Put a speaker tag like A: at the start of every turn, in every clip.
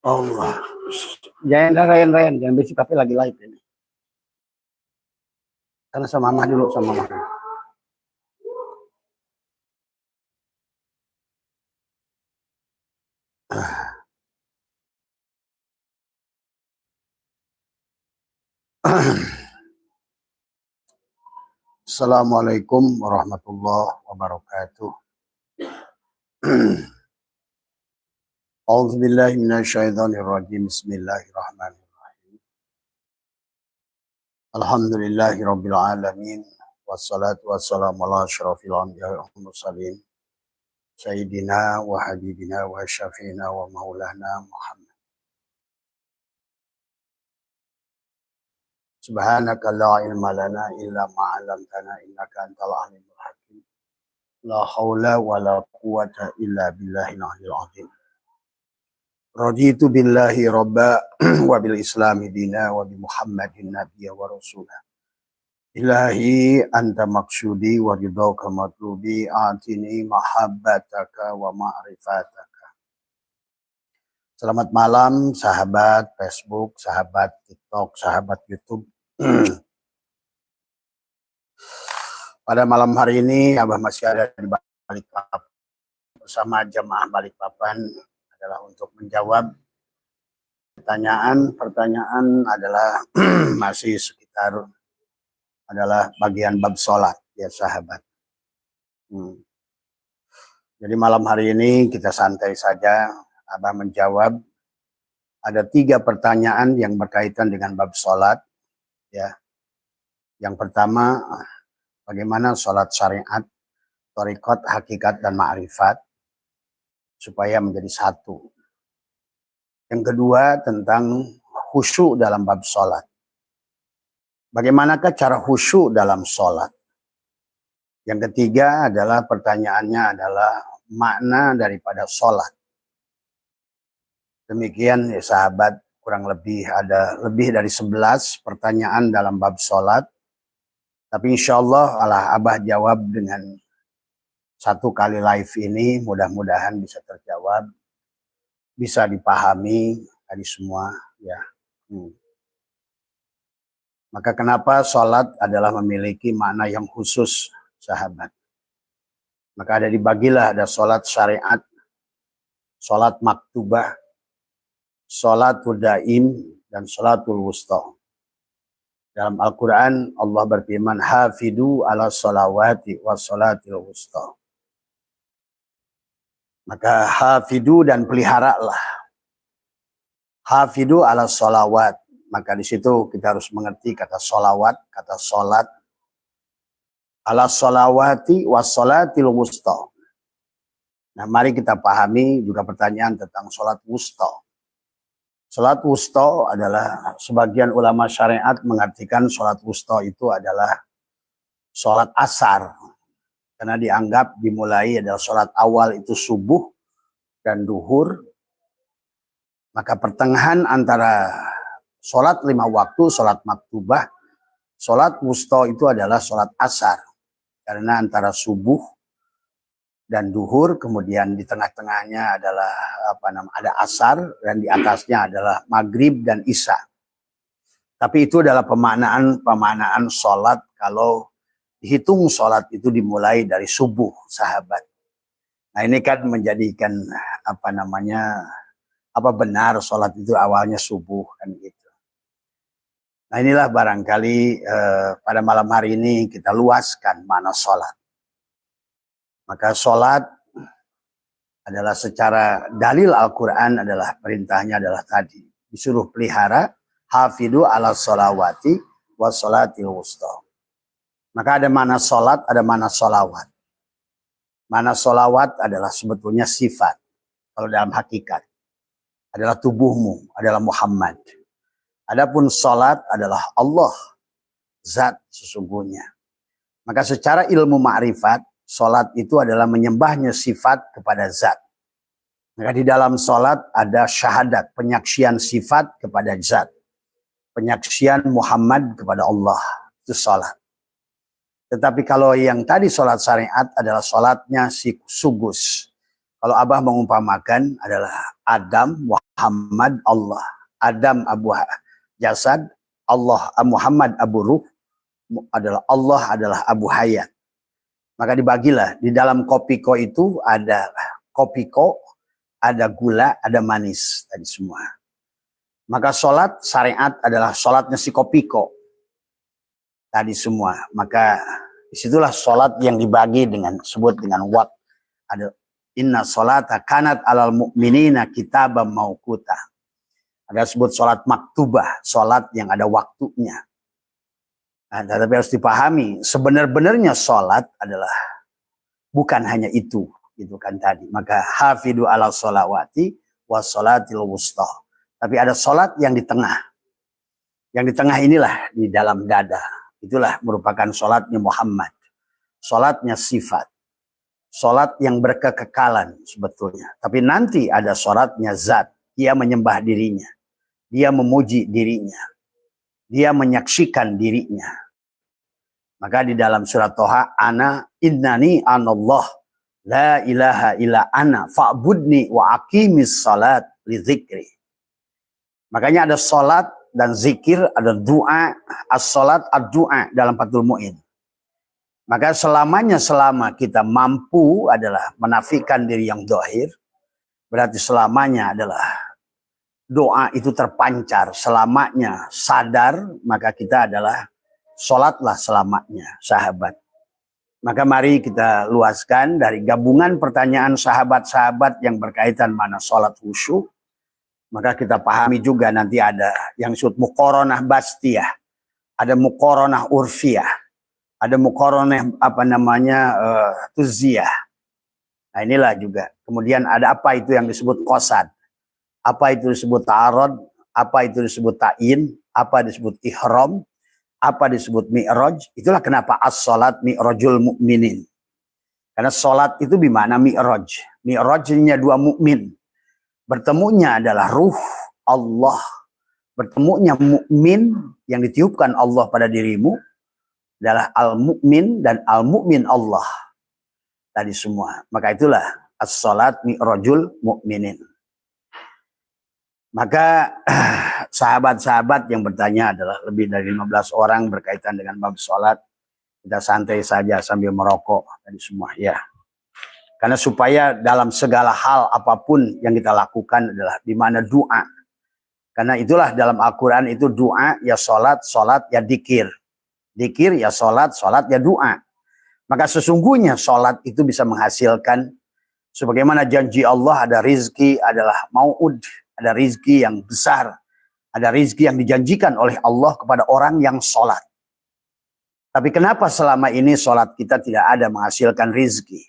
A: Allah. Jangan rayan-rayan, jangan berisik, tapi lagi live ini. Karena sama mama dulu, sama mama. Assalamualaikum warahmatullahi wabarakatuh. A'udzubillahi minasyaitonirrajim. Bismillahirrahmanirrahim. Alhamdulillahi rabbil alamin. Wassalatu wassalamu ala asyrafil anbiya'i wal mursalin. Sayyidina wa habibina wa syafiina wa maulana Muhammad. Subhanaka la ilma lana illa ma 'allamtana innaka antal alimul hakim. La haula wa la quwwata illa billahil aliyyil azim. Raditu billahi rabba wa bil islami dina wa bi Muhammadin nabiyya wa rasulah. Ilahi anta maksudi wa ridhaka matlubi atini mahabbataka wa ma'rifataka. Selamat malam sahabat Facebook, sahabat TikTok, sahabat YouTube. Pada malam hari ini Abah masih ada di Balikpapan bersama jamaah Balikpapan adalah untuk menjawab pertanyaan adalah masih sekitar adalah bagian bab sholat ya sahabat. Jadi malam hari ini kita santai saja. Abah menjawab ada 3 pertanyaan yang berkaitan dengan bab sholat ya. Yang pertama, bagaimana sholat syariat, thariqat, hakikat, dan ma'rifat supaya menjadi satu. Yang kedua tentang khusyuk dalam bab sholat. Bagaimanakah cara khusyuk dalam sholat? Yang ketiga adalah pertanyaannya adalah makna daripada sholat. Demikian ya sahabat, kurang lebih ada lebih dari 11 pertanyaan dalam bab sholat. Tapi insya Allah Abah jawab dengan 1 kali live ini, mudah-mudahan bisa terjawab, bisa dipahami tadi semua ya. Maka kenapa sholat adalah memiliki makna yang khusus sahabat? Maka dibagilah, ada sholat syariat, sholat maktubah, sholatul daim, dan sholatul wusta. Dalam Al-Quran Allah berfirman, hafidu ala sholawati wa sholatil wusta. Maka hafidu dan peliharalah. Hafidu ala sholawat. Maka di situ kita harus mengerti kata sholawat, kata sholat. Ala sholawati wa sholatil wusta. Nah mari kita pahami juga pertanyaan tentang sholat wusta. Sholat wusta adalah sebagian ulama syariat mengartikan sholat wusta itu adalah sholat asar. Karena dianggap dimulai adalah sholat awal itu subuh dan duhur. Maka pertengahan antara sholat 5 waktu, sholat maktubah, sholat wusta itu adalah sholat asar. Karena antara subuh dan duhur, kemudian di tengah-tengahnya adalah ada asar, dan di atasnya adalah maghrib dan isya. Tapi itu adalah pemaknaan sholat kalau dihitung sholat itu dimulai dari subuh sahabat. Nah ini kan menjadikan apa benar sholat itu awalnya subuh kan gitu. Nah inilah barangkali pada malam hari ini kita luaskan makna sholat. Maka sholat adalah secara dalil Al-Quran adalah perintahnya adalah tadi. Disuruh pelihara, hafidu ala sholawati wa sholatil wusta. Maka ada mana sholat, ada mana sholawat. Mana sholawat adalah sebetulnya sifat. Kalau dalam hakikat. Adalah tubuhmu, adalah Muhammad. Adapun sholat adalah Allah. Zat sesungguhnya. Maka secara ilmu ma'rifat, sholat itu adalah menyembahnya sifat kepada zat. Maka di dalam sholat ada syahadat, penyaksian sifat kepada zat. Penyaksian Muhammad kepada Allah. Itu sholat. Tetapi kalau yang tadi sholat syariat adalah sholatnya si sugus. Kalau Abah mengumpamakan adalah Adam, Muhammad, Allah. Adam Abu Jasad, Allah Muhammad Abu Ruh, adalah Allah adalah Abu Hayat. Maka dibagilah di dalam kopiko itu ada kopiko, ada gula, ada manis tadi semua. Maka sholat syariat adalah sholatnya si kopiko tadi semua. Maka disitulah sholat yang dibagi dengan sebut dengan waqt. Ada inna sholata kanat alal mu'minina kitabam mauquta. Ada sebut sholat maktubah, sholat yang ada waktunya. Nah, tetapi harus dipahami sebenar-benarnya sholat adalah bukan hanya itu, gitu kan tadi. Maka hafidu ala sholawati wa sholatil wusta. Tapi ada sholat yang di tengah. Yang di tengah inilah di dalam dada. Itulah merupakan sholatnya Muhammad. Sholatnya sifat. Sholat yang berkekekalan sebetulnya. Tapi nanti ada sholatnya zat. Dia menyembah dirinya. Dia memuji dirinya. Dia menyaksikan dirinya. Maka di dalam surat Toha, ana innani anallah la ilaha illa ana fa'budni wa aqimis salat li zikri. Makanya ada salat dan zikir, ada doa, as-salat, ad-doa dalam Fathul Mu'in. Maka selama kita mampu adalah menafikan diri yang zahir, berarti selamanya adalah doa itu terpancar, selamanya sadar, maka kita adalah sholatlah selamanya, sahabat. Maka mari kita luaskan dari gabungan pertanyaan sahabat-sahabat yang berkaitan mana sholat khusyuk. Maka kita pahami juga nanti ada yang disebut muqaranah bastiyah, ada muqaranah urfiyah, ada muqaranah tuziyah. Nah inilah juga. Kemudian ada apa itu yang disebut qasad, apa itu disebut ta'arud, apa itu disebut ta'in, apa disebut ihram, apa disebut mi'raj. Itulah kenapa as-salat mi'rajul mu'minin. Karena salat itu bimana mi'raj. Mi'rajnya dua mukmin. Bertemunya adalah ruh Allah. Bertemunya mukmin yang ditiupkan Allah pada dirimu adalah al-mu'min dan al-mu'min Allah. Tadi semua. Maka itulah as-salat mi'rajul mu'minin. Maka sahabat-sahabat yang bertanya adalah lebih dari 15 orang berkaitan dengan bab sholat. Kita santai saja sambil merokok tadi semua ya. Karena supaya dalam segala hal apapun yang kita lakukan adalah di mana doa. Karena itulah dalam Al-Quran itu doa ya sholat, sholat ya dikir. Dikir ya sholat, sholat ya doa. Maka sesungguhnya sholat itu bisa menghasilkan sebagaimana janji Allah ada rizki adalah mau'ud. Ada rizki yang besar. Ada rizki yang dijanjikan oleh Allah kepada orang yang sholat. Tapi kenapa selama ini sholat kita tidak ada menghasilkan rizki?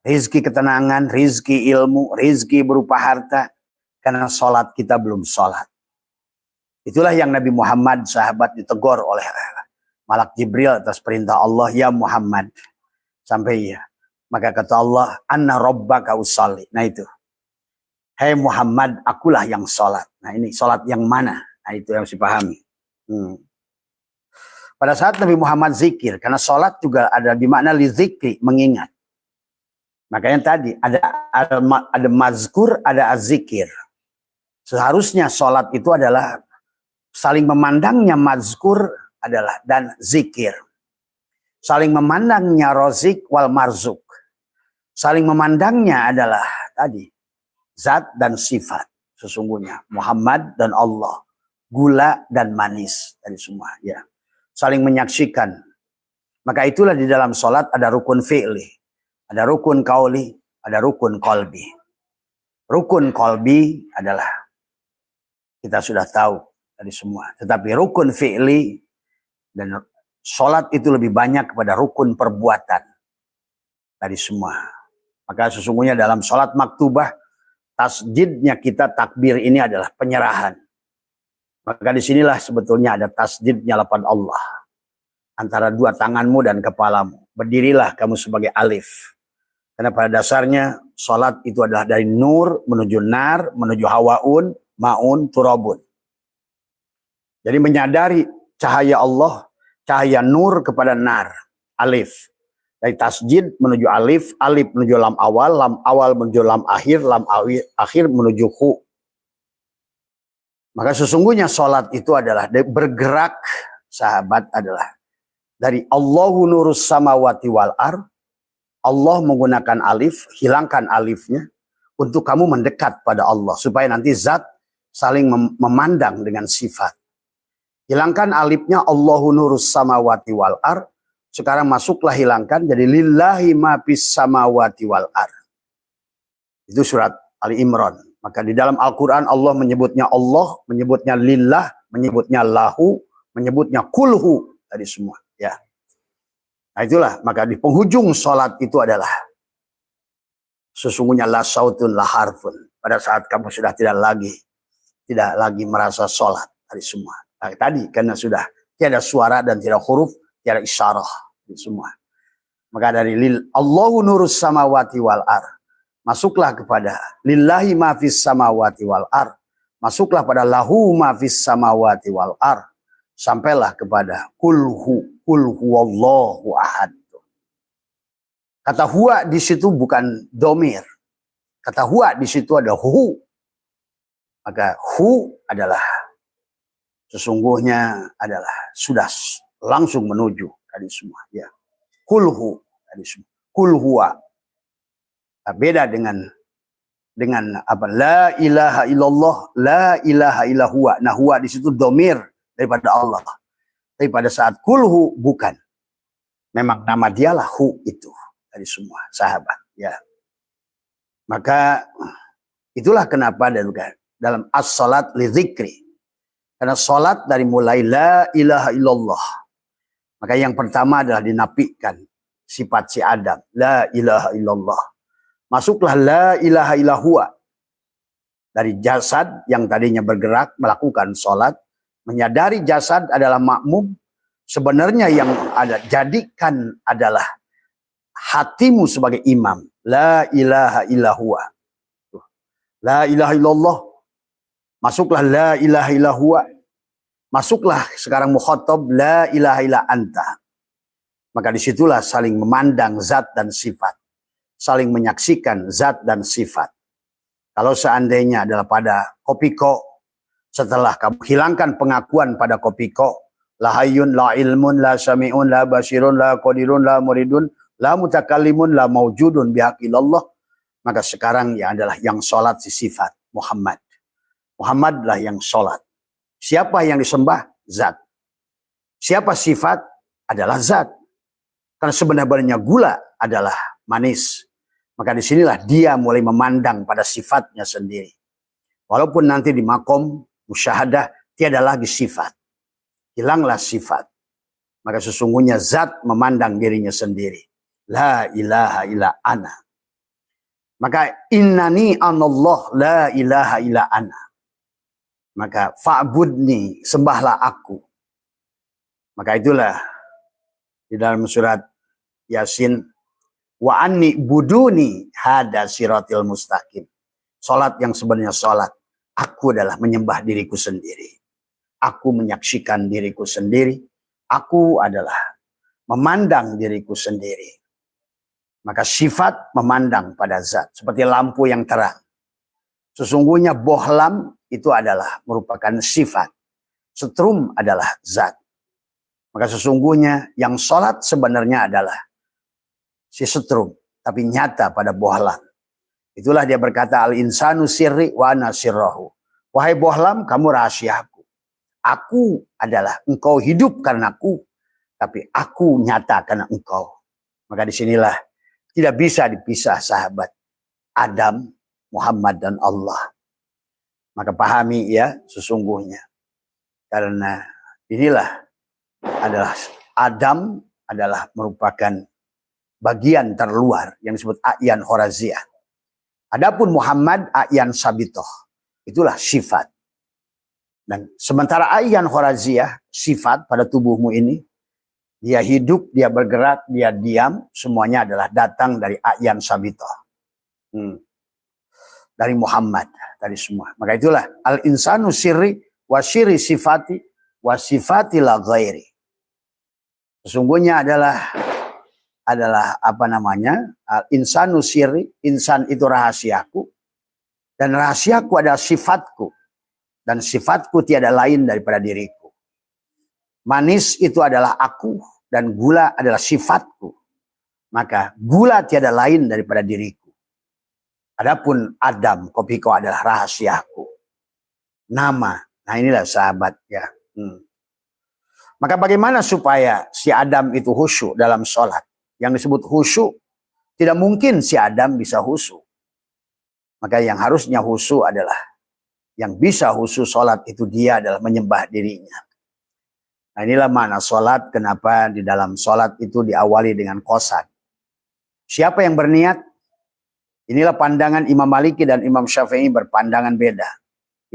A: Rizki ketenangan, rizki ilmu, rizki berupa harta. Karena sholat kita belum sholat. Itulah yang Nabi Muhammad sahabat ditegur oleh Malak Jibril atas perintah Allah. Ya Muhammad. Sampai ya. Maka kata Allah, anna rabbaka usalli. Nah itu. Hai Muhammad, akulah yang sholat. Nah ini sholat yang mana? Nah itu yang harus dipahami. Pada saat Nabi Muhammad zikir, karena sholat juga ada di makna li zikri, mengingat. Makanya tadi ada mazkur, ada azzikir. Seharusnya sholat itu adalah saling memandangnya mazkur adalah dan zikir. Saling memandangnya rozik wal marzuk. Saling memandangnya adalah tadi. Zat dan sifat sesungguhnya Muhammad dan Allah, gula dan manis dari semua ya, saling menyaksikan. Maka itulah di dalam sholat ada rukun fi'li, ada rukun qauli, ada rukun qalbi. Rukun qalbi adalah kita sudah tahu tadi semua, tetapi rukun fi'li dan sholat itu lebih banyak kepada rukun perbuatan tadi semua. Maka sesungguhnya dalam sholat maktubah tasdidnya kita takbir ini adalah penyerahan. Maka disinilah sebetulnya ada tasdidnya lafaz Allah. Antara dua tanganmu dan kepalamu. Berdirilah kamu sebagai alif. Karena pada dasarnya sholat itu adalah dari nur menuju nar, menuju hawaun, maun, turabun. Jadi menyadari cahaya Allah, cahaya nur kepada nar, alif. Dari tasjid menuju alif, alif menuju lam awal menuju lam akhir menuju hu. Maka sesungguhnya sholat itu adalah bergerak, sahabat, adalah dari Allahu nurus samawati wal ar. Allah menggunakan alif, hilangkan alifnya untuk kamu mendekat pada Allah supaya nanti zat saling memandang dengan sifat. Hilangkan alifnya Allahu nurus samawati wal ar. Sekarang masuklah hilangkan jadi lillahi ma fis samawati wal ar. Itu surat Ali Imran. Maka di dalam Al-Qur'an Allah menyebutnya Allah, menyebutnya lillah, menyebutnya lahu, menyebutnya kulhu tadi semua, ya. Nah itulah, maka di penghujung salat itu adalah sesungguhnya la sautun la harfun. Pada saat kamu sudah tidak lagi merasa salat tadi semua. Nah, tadi karena sudah tiada suara dan tidak huruf, tiada isyarah semua. Maka dari Allahu nurus samawati wal ar. Masuklah kepada lillahi ma fis samawati wal ar. Masuklah pada lahu ma fis samawati wal ar. Sampailah kepada kulhu huwallahu ahad. Kata huwa di situ bukan domir. Kata huwa di situ ada hu. Maka hu adalah sesungguhnya adalah sudah langsung menuju tadi semua, ya. Kulhu tadi semua. Kul huwa. Nah, beda dengan apa? La ilaha illallah, la ilaha illa huwa. Nah, huwa di situ domir daripada Allah. Tapi pada saat kulhu bukan. Memang nama dialah hu itu tadi semua, sahabat, ya. Maka itulah kenapa dalam as-salat li dzikri. Karena salat dari mulai la ilaha illallah. Maka yang pertama adalah dinafikan sifat si Adam. La ilaha illallah. Masuklah la ilaha illallah. Dari jasad yang tadinya bergerak melakukan sholat. Menyadari jasad adalah makmum. Sebenarnya yang ada jadikan adalah hatimu sebagai imam. La ilaha illallah. La ilaha illallah. Masuklah la ilaha illallah. Masuklah sekarang mukhatab la ilaha illa anta. Maka disitulah saling memandang zat dan sifat. Saling menyaksikan zat dan sifat. Kalau seandainya adalah pada kopiko, setelah kamu hilangkan pengakuan pada kopiko, la hayyun, la ilmun, la sami'un, la basirun, la qadirun, la muridun, la mutakallimun, la mawjudun bihaqillallah. Maka sekarang ya adalah yang sholat si sifat Muhammad. Muhammadlah yang sholat. Siapa yang disembah? Zat. Siapa sifat? Adalah zat. Karena sebenarnya gula adalah manis. Maka disinilah dia mulai memandang pada sifatnya sendiri. Walaupun nanti di makom musyahadah tiada lagi sifat. Hilanglah sifat. Maka sesungguhnya zat memandang dirinya sendiri. La ilaha illa ana. Maka innani anallah la ilaha illa ana. Maka fa'budni, sembahlah aku. Maka itulah di dalam surat Yasin, wa anni buduni hada siratil mustaqim. Salat yang sebenarnya salat, aku adalah menyembah diriku sendiri. Aku menyaksikan diriku sendiri. Aku adalah memandang diriku sendiri. Maka sifat memandang pada zat, seperti lampu yang terang. Sesungguhnya bohlam itu adalah merupakan sifat. Setrum adalah zat. Maka sesungguhnya yang sholat sebenarnya adalah si setrum. Tapi nyata pada bohlam. Itulah dia berkata al-insanu sirri wa ana sirrahu. Wahai bohlam, kamu rahasiaku. Aku adalah engkau hidup karena aku. Tapi aku nyata karena engkau. Maka disinilah tidak bisa dipisah sahabat. Adam, Muhammad dan Allah. Maka pahami ya sesungguhnya. Karena inilah adalah Adam adalah merupakan bagian terluar yang disebut a'yan horaziyah. Adapun Muhammad a'yan sabitoh. Itulah sifat. Dan sementara a'yan horaziyah sifat pada tubuhmu ini. Dia hidup, dia bergerak, dia diam. Semuanya adalah datang dari a'yan sabitoh. Dari Muhammad tadi semua. Maka itulah al-insanu sirri wa syiri sifati wa sifati la ghairi. Sesungguhnya adalah adalah apa namanya? Insanu sirri, insan itu rahasiaku. Dan rahasiaku adalah sifatku. Dan sifatku tiada lain daripada diriku. Manis itu adalah aku dan gula adalah sifatku. Maka gula tiada lain daripada diriku. Adapun Adam, kopiko adalah rahasiaku. Nama. Nah inilah sahabat ya. Maka bagaimana supaya si Adam itu khusyuk dalam sholat? Yang disebut khusyuk, tidak mungkin si Adam bisa khusyuk. Maka yang harusnya khusyuk adalah, yang bisa khusyuk sholat itu dia adalah menyembah dirinya. Nah inilah makna sholat, kenapa di dalam sholat itu diawali dengan qasad. Siapa yang berniat? Inilah pandangan Imam Maliki dan Imam Syafi'i berpandangan beda.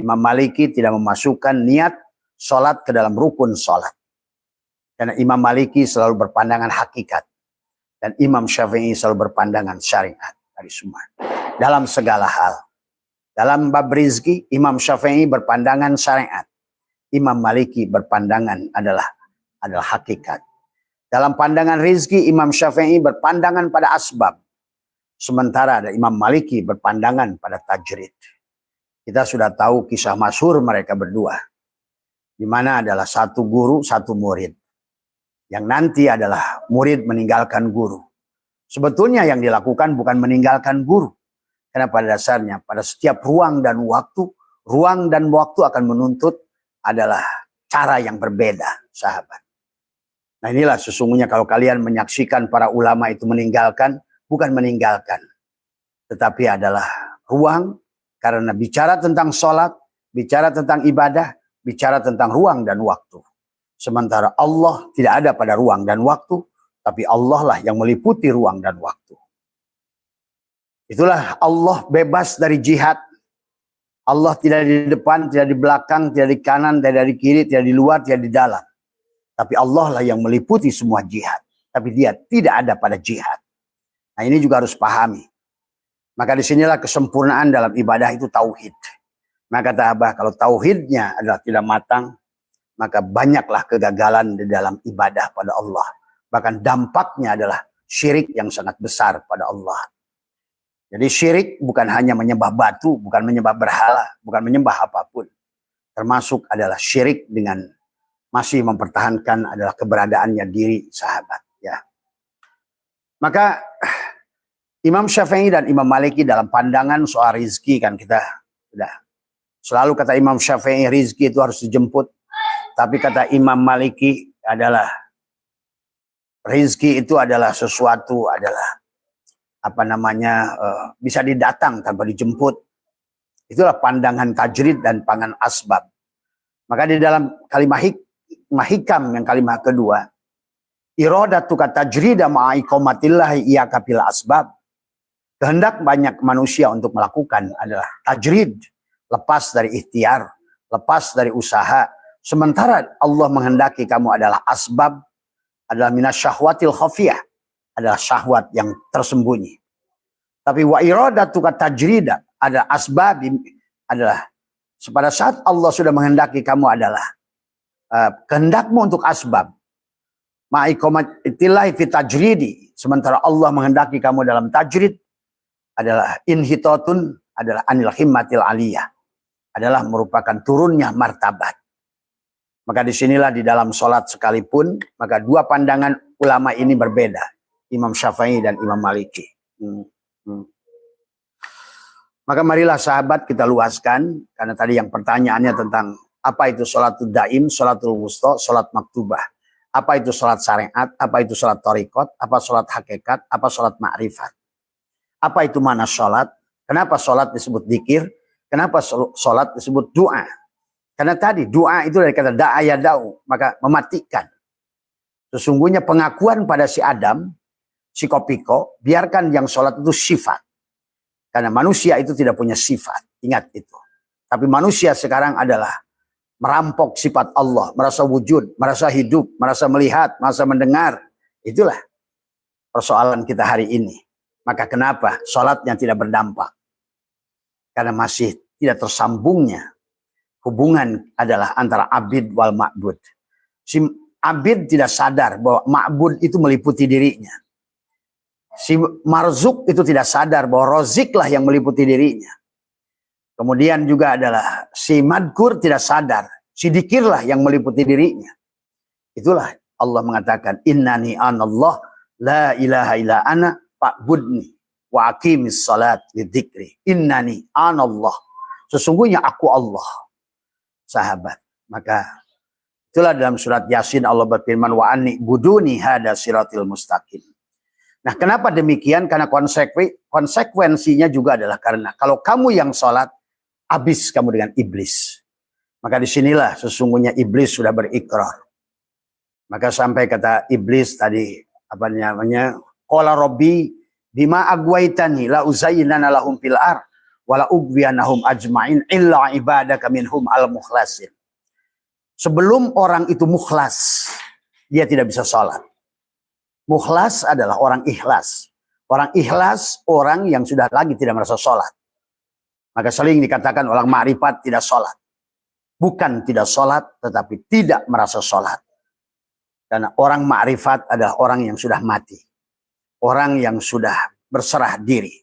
A: Imam Maliki tidak memasukkan niat sholat ke dalam rukun sholat. Karena Imam Maliki selalu berpandangan hakikat. Dan Imam Syafi'i selalu berpandangan syariat. Dari semua. Dalam segala hal. Dalam bab rizki, Imam Syafi'i berpandangan syariat. Imam Maliki berpandangan adalah hakikat. Dalam pandangan rizki, Imam Syafi'i berpandangan pada asbab. Sementara ada Imam Maliki berpandangan pada tajrid. Kita sudah tahu kisah masyhur mereka berdua. Di mana adalah satu guru, satu murid. Yang nanti adalah murid meninggalkan guru. Sebetulnya yang dilakukan bukan meninggalkan guru. Karena pada dasarnya, pada setiap ruang dan waktu akan menuntut adalah cara yang berbeda, sahabat. Nah inilah sesungguhnya kalau kalian menyaksikan para ulama itu meninggalkan, bukan meninggalkan. Tetapi adalah ruang, karena bicara tentang sholat, bicara tentang ibadah, bicara tentang ruang dan waktu. Sementara Allah tidak ada pada ruang dan waktu, tapi Allah lah yang meliputi ruang dan waktu. Itulah Allah bebas dari jihad. Allah tidak di depan, tidak di belakang, tidak di kanan, tidak di kiri, tidak di luar, tidak di dalam. Tapi Allah lah yang meliputi semua jihad. Tapi dia tidak ada pada jihad. Nah ini juga harus pahami. Maka disinilah kesempurnaan dalam ibadah itu tauhid. Maka kata Abah, kalau tauhidnya adalah tidak matang, maka banyaklah kegagalan di dalam ibadah pada Allah. Bahkan dampaknya adalah syirik yang sangat besar pada Allah. Jadi syirik bukan hanya menyembah batu, bukan menyembah berhala, bukan menyembah apapun. Termasuk adalah syirik dengan masih mempertahankan adalah keberadaannya diri sahabat. Ya. Maka Imam Syafi'i dan Imam Maliki dalam pandangan soal rizki kan kita sudah selalu kata Imam Syafi'i rizki itu harus dijemput. Tapi kata Imam Maliki adalah rizki itu adalah sesuatu adalah apa namanya bisa didatang tanpa dijemput. Itulah pandangan tajrid dan pandangan asbab. Maka di dalam kalimat hikam yang kalimat kedua, iradatu tajrida ma'iqamatillahi iyaka bil asbab. Kehendak banyak manusia untuk melakukan adalah tajrid, lepas dari ikhtiar, lepas dari usaha. Sementara Allah menghendaki kamu adalah asbab, adalah minasyahwatil khafiyah, adalah syahwat yang tersembunyi. Tapi wa iradatu tajrida ada asbab adalah pada saat Allah sudah menghendaki kamu adalah kehendakmu untuk asbab. Ma'iqamatillahi fi tajridi, sementara Allah menghendaki kamu dalam tajrid adalah inhitatun, adalah anil himmatil aliyah, adalah merupakan turunnya martabat. Maka disinilah di dalam sholat sekalipun, maka dua pandangan ulama ini berbeda. Imam Syafi'i dan Imam Maliki. Maka marilah sahabat kita luaskan, karena tadi yang pertanyaannya tentang apa itu sholatul daim, sholatul wusta, sholat maktubah. Apa itu sholat syariat, apa itu sholat thariqat, apa sholat hakikat, apa sholat ma'rifat. Apa itu mana sholat, kenapa sholat disebut dzikir, kenapa sholat disebut doa. Karena tadi doa itu dari kata da'a yada'u, maka mematikan. Sesungguhnya pengakuan pada si Adam, si Kopiko, biarkan yang sholat itu sifat. Karena manusia itu tidak punya sifat, ingat itu. Tapi manusia sekarang adalah merampok sifat Allah, merasa wujud, merasa hidup, merasa melihat, merasa mendengar. Itulah persoalan kita hari ini. Maka kenapa sholatnya tidak berdampak? Karena masih tidak tersambungnya hubungan adalah antara abid wal ma'bud. Si abid tidak sadar bahwa ma'bud itu meliputi dirinya. Si marzuk itu tidak sadar bahwa roziklah yang meliputi dirinya. Kemudian juga adalah si madkur tidak sadar, si dikirlah yang meliputi dirinya. Itulah Allah mengatakan, innani anallah la ilaha illa ana fa'budni wa aqimis salat lidzikri. Innani anallah. Sesungguhnya aku Allah. Sahabat. Maka itulah dalam surat Yasin Allah berfirman, wa anni buduni hada siratil mustaqim. Nah, kenapa demikian? Karena konsekuensinya juga adalah karena kalau kamu yang sholat, habis kamu dengan iblis. Maka disinilah sesungguhnya iblis sudah berikrar. Maka sampai kata iblis tadi, apa namanya? Qala rabbi bima agwaitani la uzayyinana lahum fil ar wa la ugwiyanahum ajmain illa ibadaka minhum al mukhlasin. Sebelum orang itu mukhlas, dia tidak bisa sholat. Mukhlas adalah orang ikhlas. Orang ikhlas, orang yang sudah lagi tidak merasa sholat. Maka sering dikatakan orang ma'rifat tidak sholat. Bukan tidak sholat, tetapi tidak merasa sholat. Karena orang ma'rifat adalah orang yang sudah mati. Orang yang sudah berserah diri.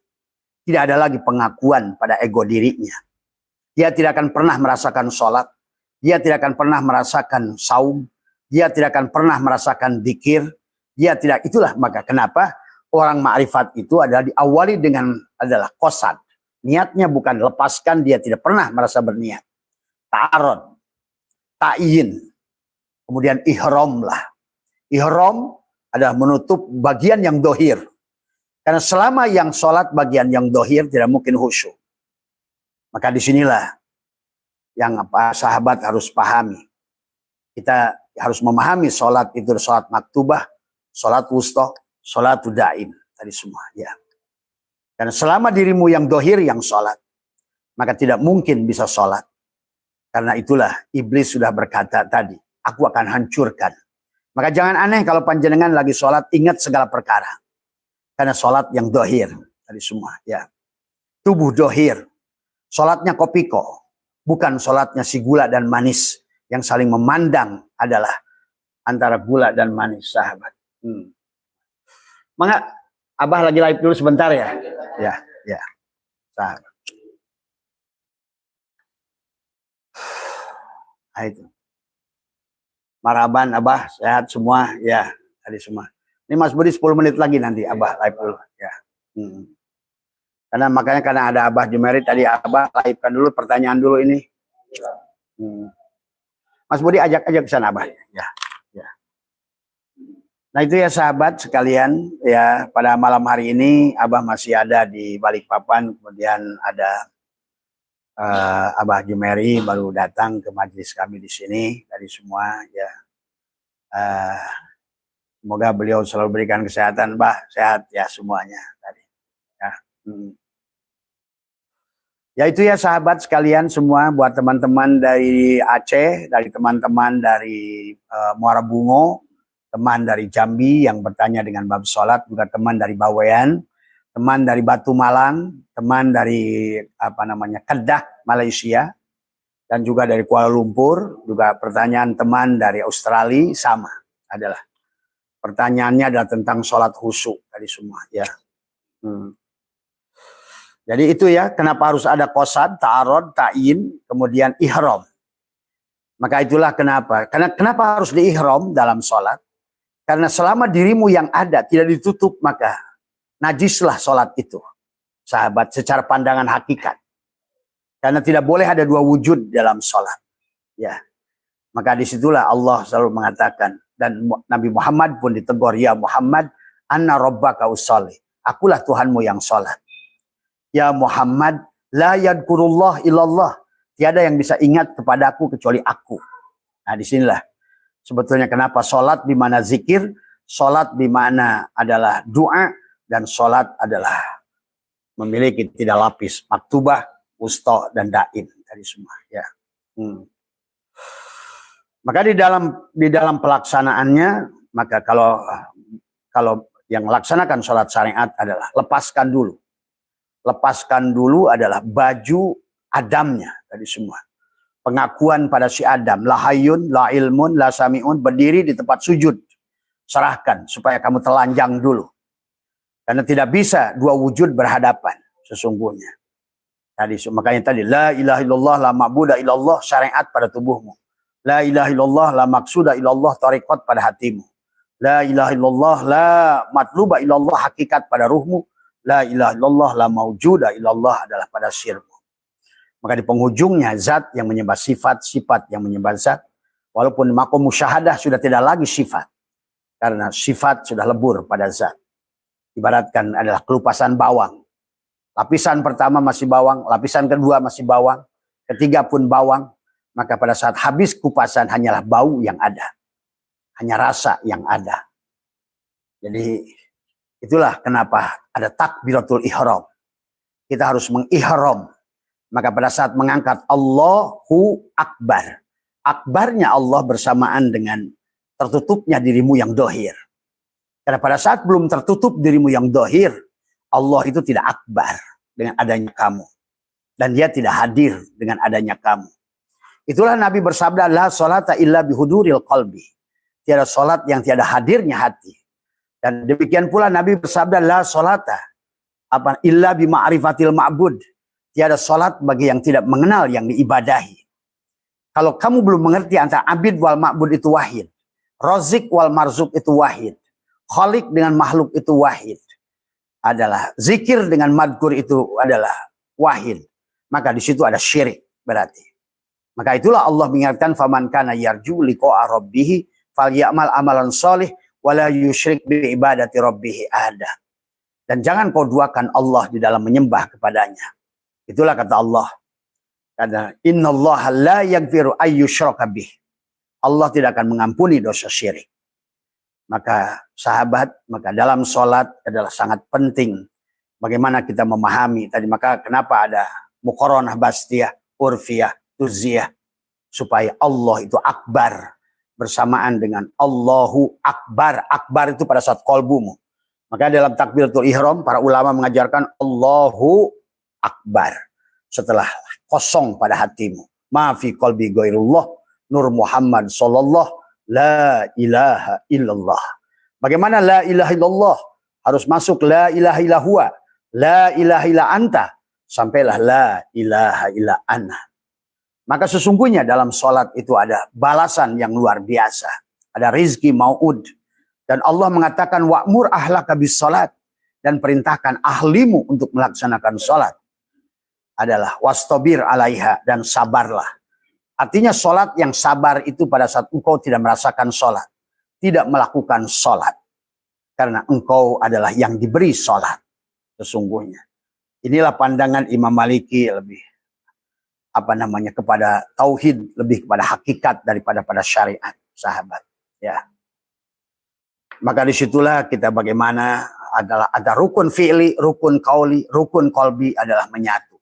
A: Tidak ada lagi pengakuan pada ego dirinya. Dia tidak akan pernah merasakan sholat. Dia tidak akan pernah merasakan saum. Dia tidak akan pernah merasakan dzikir. Dia tidak, itulah maka kenapa orang ma'rifat itu adalah diawali dengan adalah qasad. Niatnya bukan lepaskan, dia tidak pernah merasa berniat. Ta'arud, ta'yin, kemudian ihram lah. Ihram adalah menutup bagian yang dohir. Karena selama yang sholat bagian yang dohir tidak mungkin khusyuk. Maka disinilah yang sahabat harus pahami. Kita harus memahami sholat itu sholat maktubah, sholat wusta, sholat daim. Tadi semua ya. Karena selama dirimu yang dohir yang sholat, maka tidak mungkin bisa sholat. Karena itulah iblis sudah berkata tadi, aku akan hancurkan. Maka jangan aneh kalau panjenengan lagi sholat, ingat segala perkara. Karena sholat yang dohir. Tadi semua ya. Tubuh dohir. Sholatnya kopiko. Bukan sholatnya si gula dan manis. Yang saling memandang adalah antara gula dan manis, sahabat. Maka Abah lagi live dulu sebentar ya. Ya. Sahabat. Nah, itu. Marhaban Abah, sehat semua ya, tadi semua. Ini Mas Budi 10 menit lagi nanti Abah live dulu ya. Karena ada Abah Jumeri tadi Abah live-kan dulu pertanyaan dulu ini. Mas Budi ajak ke sana Abah ya. Nah itu ya sahabat sekalian ya, pada malam hari ini Abah masih ada di Balikpapan, kemudian ada Abah Jumeri baru datang ke majelis kami di sini dari semua ya. Semoga beliau selalu berikan kesehatan, Bah, sehat ya semuanya tadi. Ya. Ya itu ya sahabat sekalian semua, buat teman-teman dari Aceh, dari teman-teman dari Muara Bungo, teman dari Jambi yang bertanya dengan bab sholat, juga teman dari Bawean, teman dari Batu Malang, teman dari Kedah, Malaysia, dan juga dari Kuala Lumpur. Juga pertanyaan teman dari Australia sama adalah pertanyaannya adalah tentang sholat khusyuk tadi semua ya. Jadi itu ya, kenapa harus ada qasad, ta'arud, ta'yin, kemudian ihram. Maka itulah kenapa. Karena kenapa harus diihram dalam sholat? Karena selama dirimu yang ada tidak ditutup, maka najislah sholat itu, sahabat, secara pandangan hakikat. Karena tidak boleh ada dua wujud dalam sholat. Ya, maka disitulah Allah selalu mengatakan, dan Nabi Muhammad pun ditegur, ya Muhammad, anna rabbaka usolli. Akulah Tuhanmu yang sholat. Ya Muhammad, la yadkurullah illallah. Tiada yang bisa ingat kepadaku kecuali aku. Nah disinilah sebetulnya kenapa sholat di mana zikir, sholat di mana adalah doa, dan sholat adalah memiliki tiga lapis, maktubah, wusta, dan daim tadi semua ya. Maka di dalam pelaksanaannya, maka kalau yang melaksanakan sholat syariat adalah lepaskan dulu. Lepaskan dulu adalah baju Adamnya tadi semua. Pengakuan pada si Adam, la hayyun, la ilmun, la sami'un, berdiri di tempat sujud. Serahkan supaya kamu telanjang dulu. Karena tidak bisa dua wujud berhadapan sesungguhnya. Makanya tadi la ilaha illallah la ma'budu illallah syariat pada tubuhmu. La ilaha illallah la maqsuda illallah tariqat pada hatimu. La ilaha illallah la matluba illallah hakikat pada ruhmu. La ilaha illallah la maujuda illallah adalah pada sirmu. Maka di penghujungnya zat yang menyembah sifat, sifat yang menyembah zat. Walaupun makom musyahadah sudah tidak lagi sifat. Karena sifat sudah lebur pada zat. Ibaratkan adalah kelupasan bawang. Lapisan pertama masih bawang, lapisan kedua masih bawang, ketiga pun bawang. Maka pada saat habis kupasan hanyalah bau yang ada. Hanya rasa yang ada. Jadi itulah kenapa ada takbiratul ihram. Kita harus mengihram. Maka pada saat mengangkat Allahu Akbar. Akbarnya Allah bersamaan dengan tertutupnya dirimu yang dohir. Karena pada saat belum tertutup dirimu yang dohir, Allah itu tidak akbar dengan adanya kamu. Dan dia tidak hadir dengan adanya kamu. Itulah Nabi bersabda, la sholata illa bihuduril qalbi. Tiada sholat yang tiada hadirnya hati. Dan demikian pula Nabi bersabda, la sholata illa bima'rifatil ma'bud. Tiada sholat bagi yang tidak mengenal yang diibadahi. Kalau kamu belum mengerti antara abid wal ma'bud itu wahid. Rozik wal marzuk itu wahid. Khalik dengan makhluk itu wahid. Adalah zikir dengan madkur itu adalah wahid. Maka di situ ada syirik berarti. Maka itulah Allah mengingatkan faman kana yarju liqa'a rabbih falyamal amalan sholih wala yusyrik bi ibadati rabbih ahada. Dan jangan kau duakan Allah di dalam menyembah kepadanya. Itulah kata Allah. Karena innallaha la yaghfiru ayyushraka bih. Allah tidak akan mengampuni dosa syirik. Maka sahabat, maka dalam sholat adalah sangat penting bagaimana kita memahami tadi. Maka kenapa ada muqaranah bastiyah, urfiyah, tuziyah, supaya Allah itu akbar bersamaan dengan Allahu Akbar. Akbar itu pada saat kolbumu. Maka dalam takbiratul ihram para ulama mengajarkan Allahu Akbar setelah kosong pada hatimu. Ma fi qalbi ghairullah nur Muhammad sallallahu la ilaha illallah. Bagaimana la ilaha illallah? Harus masuk la ilaha illa huwa, la ilaha illa anta, sampailah la ilaha illa ana. Maka sesungguhnya dalam sholat itu ada balasan yang luar biasa. Ada rizki mau'ud. Dan Allah mengatakan wa'mur ahlaka bis sholat. Dan perintahkan ahlimu untuk melaksanakan sholat. Adalah wastabir alaiha, dan sabarlah. Artinya sholat yang sabar itu pada saat engkau tidak merasakan sholat. Tidak melakukan sholat. Karena engkau adalah yang diberi sholat. Sesungguhnya. Inilah pandangan Imam Maliki lebih kepada tauhid, lebih kepada hakikat daripada pada syariat, sahabat. Ya. Maka disitulah kita bagaimana ada rukun fi'li, rukun qauli, rukun qalbi adalah menyatu.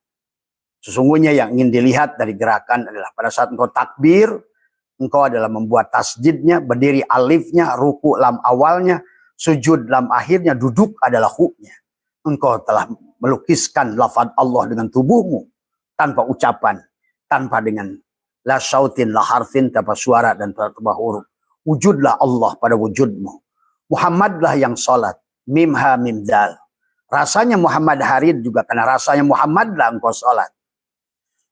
A: Sesungguhnya yang ingin dilihat dari gerakan adalah pada saat engkau takbir, engkau adalah membuat tasjidnya, berdiri alifnya, ruku lam awalnya, sujud lam akhirnya, duduk adalah huknya. Engkau telah melukiskan lafaz Allah dengan tubuhmu, tanpa ucapan, tanpa dengan la syautin, la harfin, tanpa suara dan tanpa huruf. Wujudlah Allah pada wujudmu. Muhammadlah yang sholat. Mim ha mim dal. Rasanya Muhammad Harid juga karena rasanya Muhammadlah engkau sholat.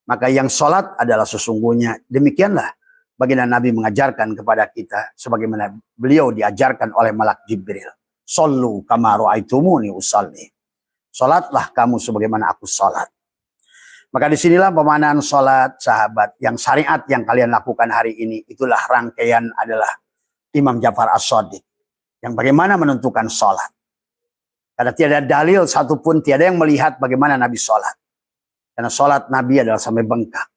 A: Maka yang sholat adalah sesungguhnya. Demikianlah bagaimana Nabi mengajarkan kepada kita. Sebagaimana beliau diajarkan oleh Malak Jibril. Sallu kama ra'aitumuni usalli. Sholatlah kamu sebagaimana aku sholat. Maka disinilah pemanaan sholat, sahabat. Yang syariat yang kalian lakukan hari ini. Itulah rangkaian adalah Imam Ja'far As-Shadiq. Yang bagaimana menentukan sholat. Karena tiada dalil satupun, tiada yang melihat bagaimana Nabi sholat. Karena sholat Nabi adalah sampai bengkak.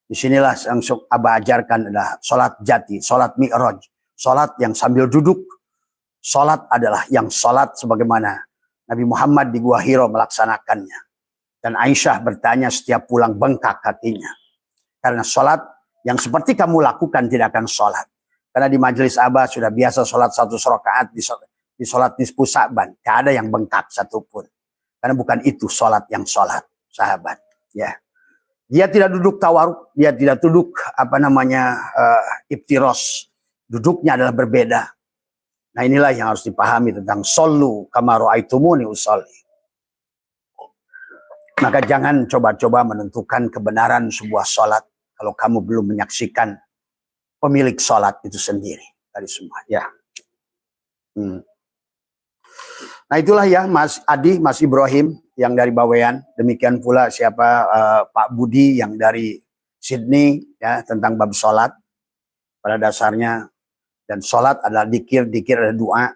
A: Disinilah yang Abah ajarkan adalah sholat jati, sholat mi'raj. Sholat yang sambil duduk. Sholat adalah yang sholat sebagaimana Nabi Muhammad di Gua Hiro melaksanakannya. Dan Aisyah bertanya setiap pulang bengkak kakinya. Karena sholat yang seperti kamu lakukan tidak akan sholat. Karena di majelis Abah sudah biasa sholat 1 rakaat di sholat nisfu Sa'ban. Tidak ada yang bengkak satupun. Karena bukan itu sholat yang sholat, sahabat. Ya, dia tidak duduk tawaruk, dia tidak duduk iftiros. Duduknya adalah berbeda. Nah inilah yang harus dipahami tentang shollu kama ra'aitumuni usolli. Maka jangan coba-coba menentukan kebenaran sebuah sholat kalau kamu belum menyaksikan pemilik sholat itu sendiri dari semua. Ya. Nah itulah ya Mas Adi, Mas Ibrahim yang dari Bawean. Demikian pula siapa Pak Budi yang dari Sydney ya tentang bab sholat. Pada dasarnya dan sholat adalah dikir ada doa.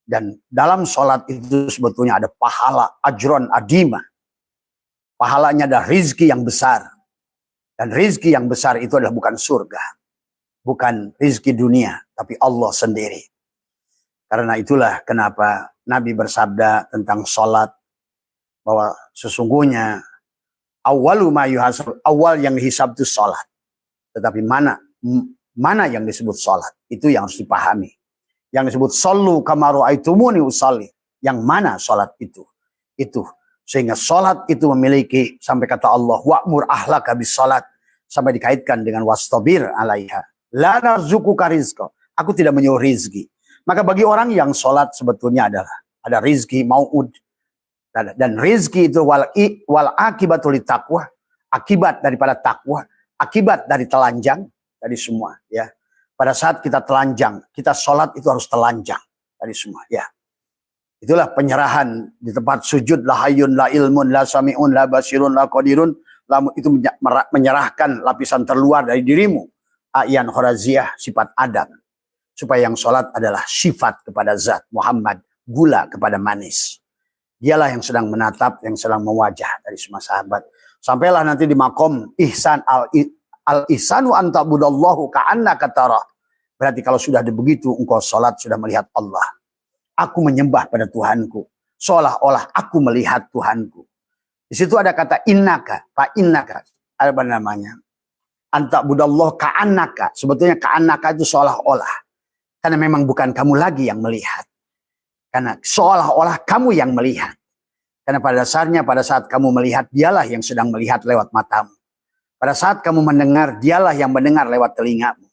A: Dan dalam sholat itu sebetulnya ada pahala ajron adima. Pahalanya ada rizki yang besar. Dan rizki yang besar itu adalah bukan surga. Bukan rizki dunia. Tapi Allah sendiri. Karena itulah kenapa Nabi bersabda tentang sholat. Bahwa sesungguhnya awal yang dihisab itu sholat. Tetapi mana yang disebut sholat. Itu yang harus dipahami. Yang disebut shollu kama ra'aitumuni usolli. Yang mana sholat itu. Itu. Sehingga sholat itu memiliki, sampai kata Allah, wa'mur ahlaka bis sholat. Sampai dikaitkan dengan wastabir alaiha. La narzuquka rizqa. Aku tidak menyuruh rizki. Maka bagi orang yang sholat sebetulnya adalah, ada rizki mau'ud. Dan rizki itu wal akibatul taqwa. Akibat daripada takwa. Akibat dari telanjang. Dari semua. Ya. Pada saat kita telanjang, kita sholat itu harus telanjang. Dari semua. Ya. Itulah penyerahan di tempat sujud. La hayyun, la ilmun, la sami'un, la basirun, la qadirun. Itu menyerahkan lapisan terluar dari dirimu. A'yan khoraziyah, sifat Adam. Supaya yang sholat adalah sifat kepada zat Muhammad. Gula kepada manis. Dialah yang sedang menatap, yang sedang mewajah dari semua sahabat. Sampailah nanti di makom ihsan al-ihsanu antabudallahu ka'annaka tarah. Berarti kalau sudah begitu, engkau sholat sudah melihat Allah. Aku menyembah pada Tuhanku. Seolah-olah aku melihat Tuhanku. Di situ ada kata innaka. Pak innaka. Apa namanya? Antabudallahu ka'annaka. Sebetulnya ka'annaka itu seolah-olah. Karena memang bukan kamu lagi yang melihat. Karena seolah-olah kamu yang melihat. Karena pada dasarnya pada saat kamu melihat, dialah yang sedang melihat lewat matamu. Pada saat kamu mendengar, dialah yang mendengar lewat telingamu.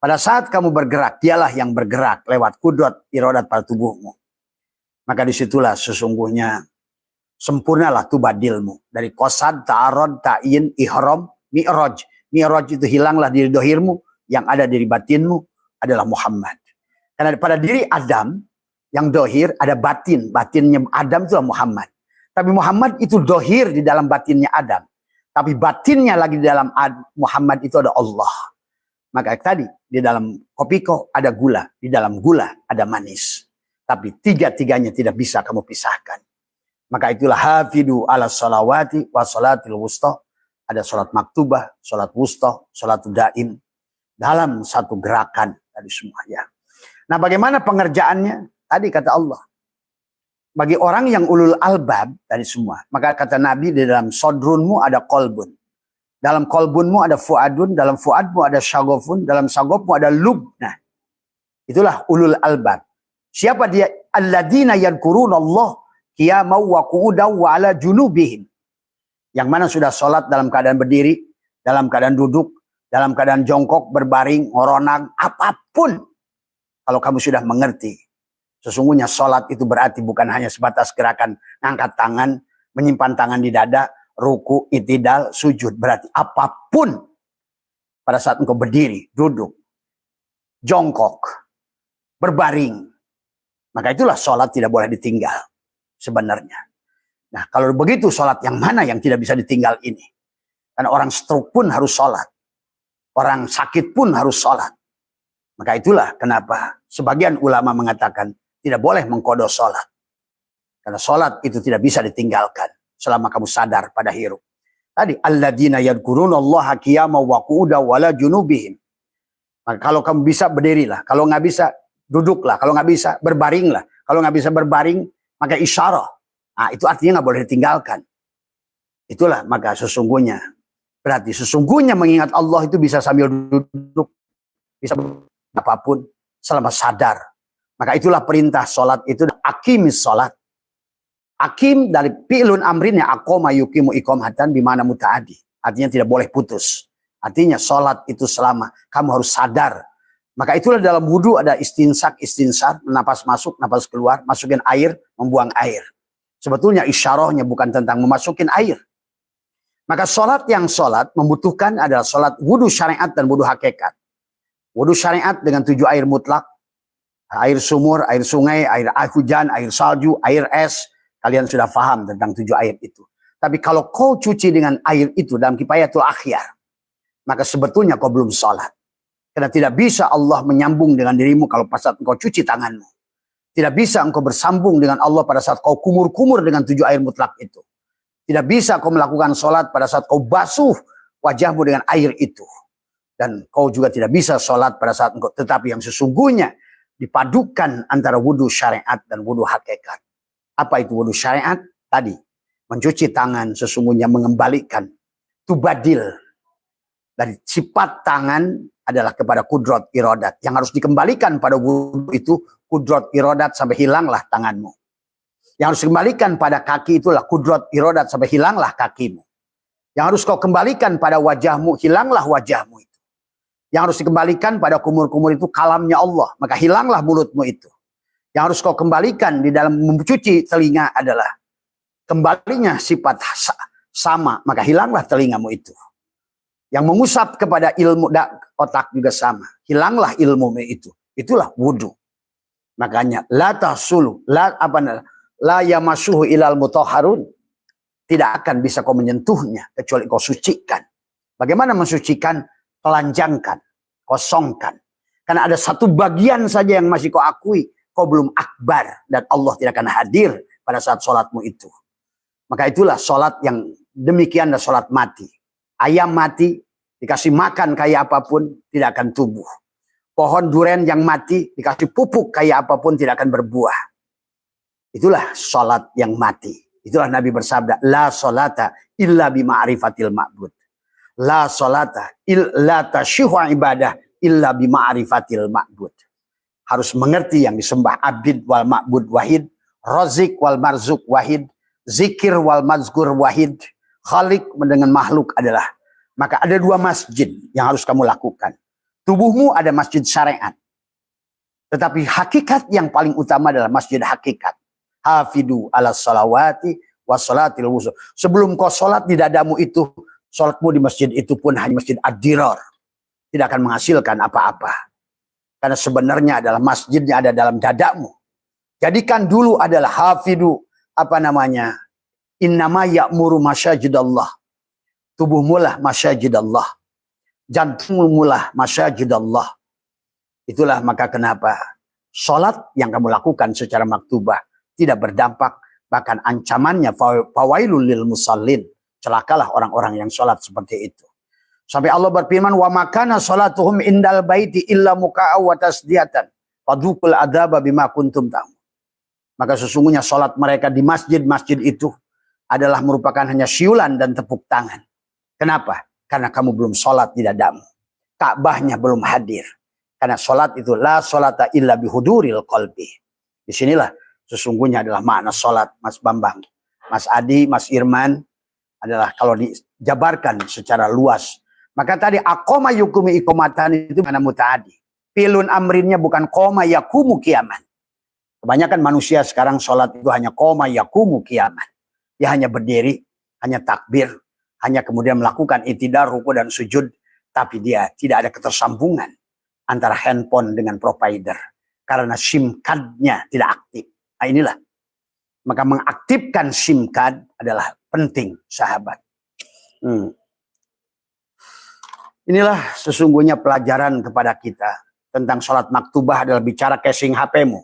A: Pada saat kamu bergerak, dialah yang bergerak lewat kudrat iradat pada tubuhmu. Maka disitulah sesungguhnya sempurnalah tubadilmu. Dari qasad, ta'arad, ta'in, ihram, mi'raj. Mi'raj itu hilanglah diri dohirmu, yang ada diri batinmu adalah Muhammad. Karena pada diri Adam, yang dohir ada batin. Batinnya Adam itulah Muhammad. Tapi Muhammad itu dohir di dalam batinnya Adam. Tapi batinnya lagi di dalam Muhammad itu ada Allah. Maka tadi di dalam kopiko ada gula. Di dalam gula ada manis. Tapi tiga-tiganya tidak bisa kamu pisahkan. Maka itulah hafidu ala salawati wa salatil wusta. Ada salat maktubah, salat wusta, salat daim. Dalam satu gerakan tadi semuanya. Nah bagaimana pengerjaannya? Tadi kata Allah. Bagi orang yang ulul albab dari semua. Maka kata Nabi di dalam sodrunmu ada kolbun. Dalam kolbunmu ada fuadun. Dalam fuadmu ada syagofun. Dalam syagofmu ada lubna. Itulah ulul albab. Siapa dia? Alladzina yadkurun Allah qiyamau wa qu'udaw wa ala junubihim. Yang mana sudah sholat dalam keadaan berdiri. Dalam keadaan duduk. Dalam keadaan jongkok, berbaring, ngoronang. Apapun. Kalau kamu sudah mengerti. Sesungguhnya sholat itu berarti bukan hanya sebatas gerakan ngangkat tangan, menyimpan tangan di dada, ruku, itidal, sujud. Berarti apapun pada saat engkau berdiri, duduk, jongkok, berbaring. Maka itulah sholat tidak boleh ditinggal sebenarnya. Nah kalau begitu sholat yang mana yang tidak bisa ditinggal ini? Karena orang stroke pun harus sholat. Orang sakit pun harus sholat. Maka itulah kenapa sebagian ulama mengatakan tidak boleh mengkodo sholat. Karena sholat itu tidak bisa ditinggalkan. Selama kamu sadar pada hirup. Tadi. Alladzina yadkurunallaha qiyamau wa qu'udaw wa ala junubihim. Maka kalau kamu bisa berdirilah. Kalau nggak bisa duduklah. Kalau nggak bisa berbaringlah. Kalau nggak bisa berbaring maka isyarah. Nah itu artinya nggak boleh ditinggalkan. Itulah maka sesungguhnya. Berarti sesungguhnya mengingat Allah itu bisa sambil duduk. Bisa apapun. Selama sadar. Maka itulah perintah sholat itu akimis sholat. Akim dari fi'lun amrin ya aqoma yuqimu iqamatan bimana muta'adi. Artinya tidak boleh putus. Artinya sholat itu selama kamu harus sadar Maka itulah dalam wudhu ada istinsak, istinsar, napas masuk, napas keluar, masukin air, membuang air. Sebetulnya isyarahnya bukan tentang memasukin air. Maka sholat yang sholat membutuhkan adalah sholat wudhu syariat dan wudhu hakikat. Wudhu syariat dengan 7 air mutlak, air sumur, air sungai, air hujan, air salju, air es. Kalian sudah paham tentang 7 air itu. Tapi kalau kau cuci dengan air itu dalam kifayatul akhyar, maka sebetulnya kau belum sholat. Karena tidak bisa Allah menyambung dengan dirimu kalau pada saat engkau cuci tanganmu. Tidak bisa engkau bersambung dengan Allah pada saat kau kumur-kumur dengan 7 air mutlak itu. Tidak bisa kau melakukan sholat pada saat kau basuh wajahmu dengan air itu. Dan kau juga tidak bisa sholat pada saat engkau. Tetapi yang sesungguhnya dipadukan antara wudhu syariat dan wudhu hakikat. Apa itu wudhu syariat? Tadi, mencuci tangan sesungguhnya mengembalikan. Tubadil. Dari sifat tangan adalah kepada kudrat iradat. Yang harus dikembalikan pada wudhu itu kudrat iradat sampai hilanglah tanganmu. Yang harus dikembalikan pada kaki itulah kudrat iradat sampai hilanglah kakimu. Yang harus kau kembalikan pada wajahmu, hilanglah wajahmu itu. Yang harus dikembalikan pada kumur-kumur itu kalamnya Allah, maka hilanglah mulutmu itu. Yang harus kau kembalikan di dalam mencuci telinga adalah kembalinya sifat sama, maka hilanglah telingamu itu. Yang mengusap kepada ilmu otak juga sama. Hilanglah ilmu itu. Itulah wudhu. Makanya la tahsulu, la yamasuhu ilal mutahharun. Tidak akan bisa kau menyentuhnya kecuali kau sucikan. Bagaimana mensucikan? Telanjangkan, kosongkan. Karena ada satu bagian saja yang masih kau akui, kau belum akbar dan Allah tidak akan hadir pada saat sholatmu itu. Maka itulah sholat yang demikian adalah sholat mati. Ayam mati, dikasih makan kayak apapun, tidak akan tumbuh. Pohon duren yang mati, dikasih pupuk kayak apapun, tidak akan berbuah. Itulah sholat yang mati. Itulah Nabi bersabda, la sholata illa bima'rifatil ma'bud. La sholata illa tasyihu ibadah illa bima'rifatil ma'bud. Harus mengerti yang disembah abid wal ma'bud wahid, rozik wal marzuk wahid, zikir wal mazkur wahid, khalik dengan makhluk adalah. Maka ada 2 masjid yang harus kamu lakukan. Tubuhmu ada masjid syariat. Tetapi hakikat yang paling utama adalah masjid hakikat. Hafidu ala salawati wa salatil wustu. Sebelum kau sholat di dadamu itu, sholatmu di masjid itu pun hanya masjid ad-dirar. Tidak akan menghasilkan apa-apa. Karena sebenarnya adalah masjidnya ada dalam dadamu. Jadikan dulu adalah hafidu, innama ya'muru masyajidallah. Tubuhmu lah masyajidallah. Jantungmu lah masyajidallah. Itulah maka kenapa sholat yang kamu lakukan secara maktubah tidak berdampak. Bahkan ancamannya fawailul lil musallin. Celakalah orang-orang yang sholat seperti itu. Sampai Allah berfirman, wa makana sholatuhum indal baiti illa muka'a wa tasdiyatan. Fadukul adaba bima kuntum ta'mu. Maka sesungguhnya sholat mereka di masjid-masjid itu adalah merupakan hanya siulan dan tepuk tangan. Kenapa? Karena kamu belum sholat di dadamu. Ka'bahnya belum hadir. Karena sholat itu la sholata illa bihuduril qalbi. Disinilah sesungguhnya adalah makna sholat, Mas Bambang. Mas Adi, Mas Irman, adalah kalau dijabarkan secara luas. Maka tadi aqoma yukumi iqomatan itu mana muta'adi. Pilun amrinnya bukan qoma yakumu kiaman. Kebanyakan manusia sekarang sholat itu hanya qoma yakumu kiaman. Dia hanya berdiri, hanya takbir, hanya kemudian melakukan itidar, ruku dan sujud. Tapi dia tidak ada ketersambungan antara handphone dengan provider. Karena SIM card-nya tidak aktif. Nah inilah. Maka mengaktifkan SIM card adalah penting, sahabat. Inilah sesungguhnya pelajaran kepada kita tentang sholat maktubah adalah bicara casing HP-mu.